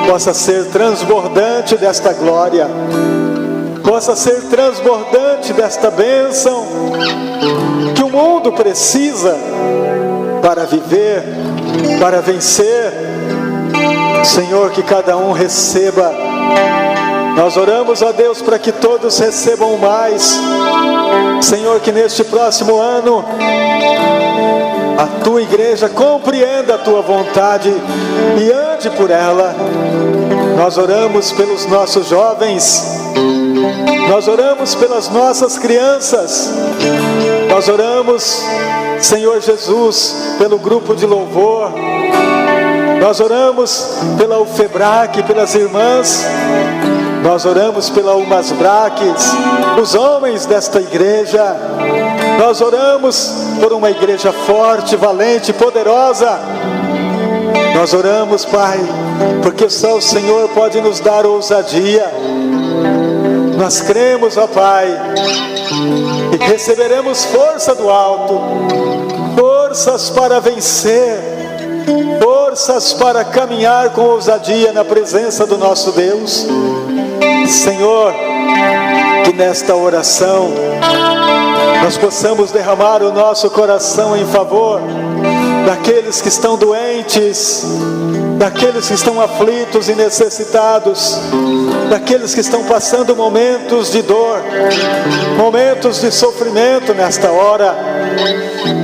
possa ser transbordante desta glória, possa ser transbordante desta bênção que o mundo precisa para viver, para vencer. Senhor, que cada um receba. Nós oramos a Deus para que todos recebam mais. Senhor, que neste próximo ano a Tua igreja compreenda a Tua vontade e ande por ela. Nós oramos pelos nossos jovens, nós oramos pelas nossas crianças, Nós oramos, Senhor Jesus, pelo grupo de louvor. Nós oramos pela UFEBRAC, pelas irmãs. Nós oramos pela UMASBRACs, os homens desta igreja. Nós oramos por uma igreja forte, valente, poderosa. Nós oramos, Pai, porque só o Senhor pode nos dar ousadia. Nós cremos, ó Pai, e receberemos força do alto, forças para vencer, forças para caminhar com ousadia na presença do nosso Deus. Senhor, que nesta oração nós possamos derramar o nosso coração em favor daqueles que estão doentes, daqueles que estão aflitos e necessitados, daqueles que estão passando momentos de dor, momentos de sofrimento nesta hora.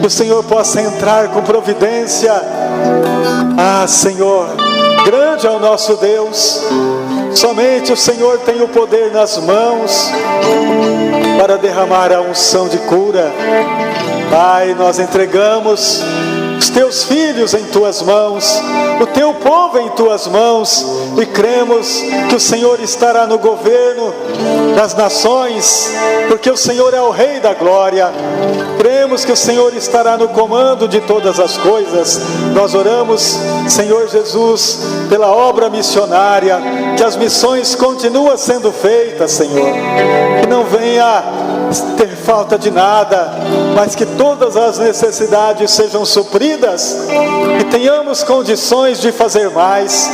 Que o Senhor possa entrar com providência. Ah, Senhor, grande é o nosso Deus. Somente o Senhor tem o poder nas mãos para derramar a unção de cura. Pai, nós entregamos os teus filhos em tuas mãos, o teu povo em tuas mãos, e cremos que o Senhor estará no governo das nações, porque o Senhor é o Rei da glória. Cremos que o Senhor estará no comando de todas as coisas. Nós oramos, Senhor Jesus, pela obra missionária, que as missões continuem sendo feitas, Senhor, que não venha ter falta de nada, mas que todas as necessidades sejam supridas, que tenhamos condições de fazer mais,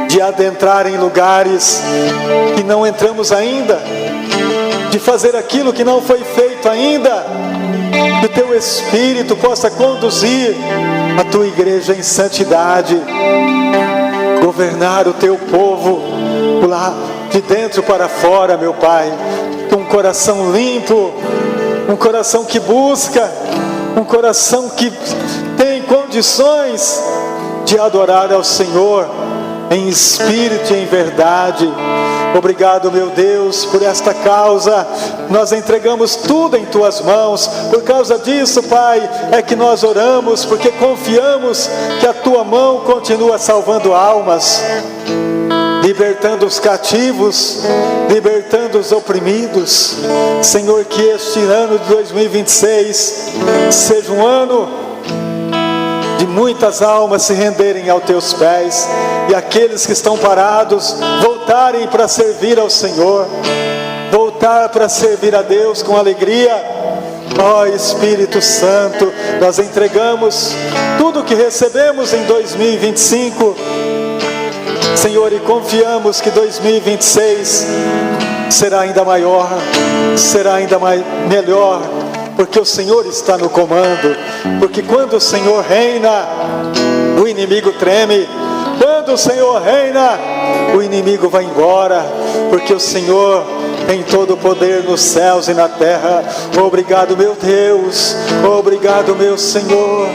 de adentrar em lugares que não entramos ainda, de fazer aquilo que não foi feito ainda. Que o teu Espírito possa conduzir a tua igreja em santidade, governar o teu povo lá de dentro para fora, meu Pai, com um coração limpo, um coração que busca, um coração que tem condições de adorar ao Senhor em espírito e em verdade. Obrigado, meu Deus, por esta causa. Nós entregamos tudo em tuas mãos. Por causa disso, Pai, é que nós oramos, porque confiamos que a tua mão continua salvando almas, libertando os cativos, libertando os oprimidos. Senhor, que este ano de 2026 seja um ano de muitas almas se renderem aos teus pés, e aqueles que estão parados voltarem para servir ao Senhor, voltar para servir a Deus com alegria. Ó Espírito Santo, nós entregamos tudo o que recebemos em 2025, Senhor, e confiamos que 2026 será ainda maior, será ainda melhor, porque o Senhor está no comando. Porque quando o Senhor reina, o inimigo treme. Quando o Senhor reina, o inimigo vai embora, porque o Senhor tem todo o poder nos céus e na terra. Obrigado, meu Deus. Obrigado, meu Senhor.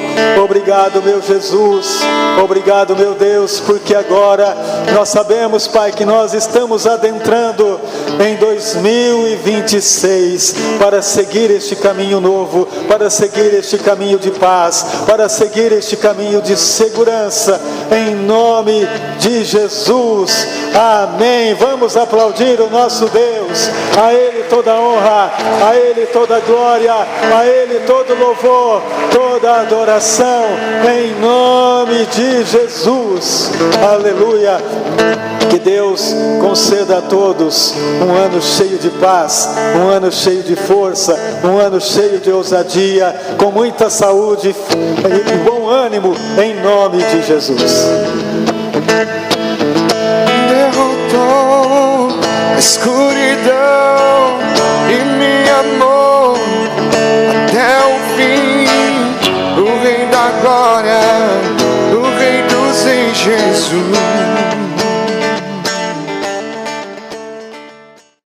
Obrigado, meu Jesus. Obrigado, meu Deus, porque agora nós sabemos, Pai, que nós estamos adentrando em 2026 para seguir este caminho novo, para seguir este caminho de paz, para seguir este caminho de segurança, em nome de Jesus. Amém. Vamos aplaudir o nosso Deus. A Ele toda honra, a Ele toda glória, a Ele todo louvor, toda adoração, em nome de Jesus. Aleluia. Que Deus conceda a todos um ano cheio de paz, um ano cheio de força, um ano cheio de ousadia, com muita saúde e bom ânimo, em nome de Jesus. Derrotou a escuridão e me amou até o fim. O Rei da glória, o Rei dos reis, Jesus.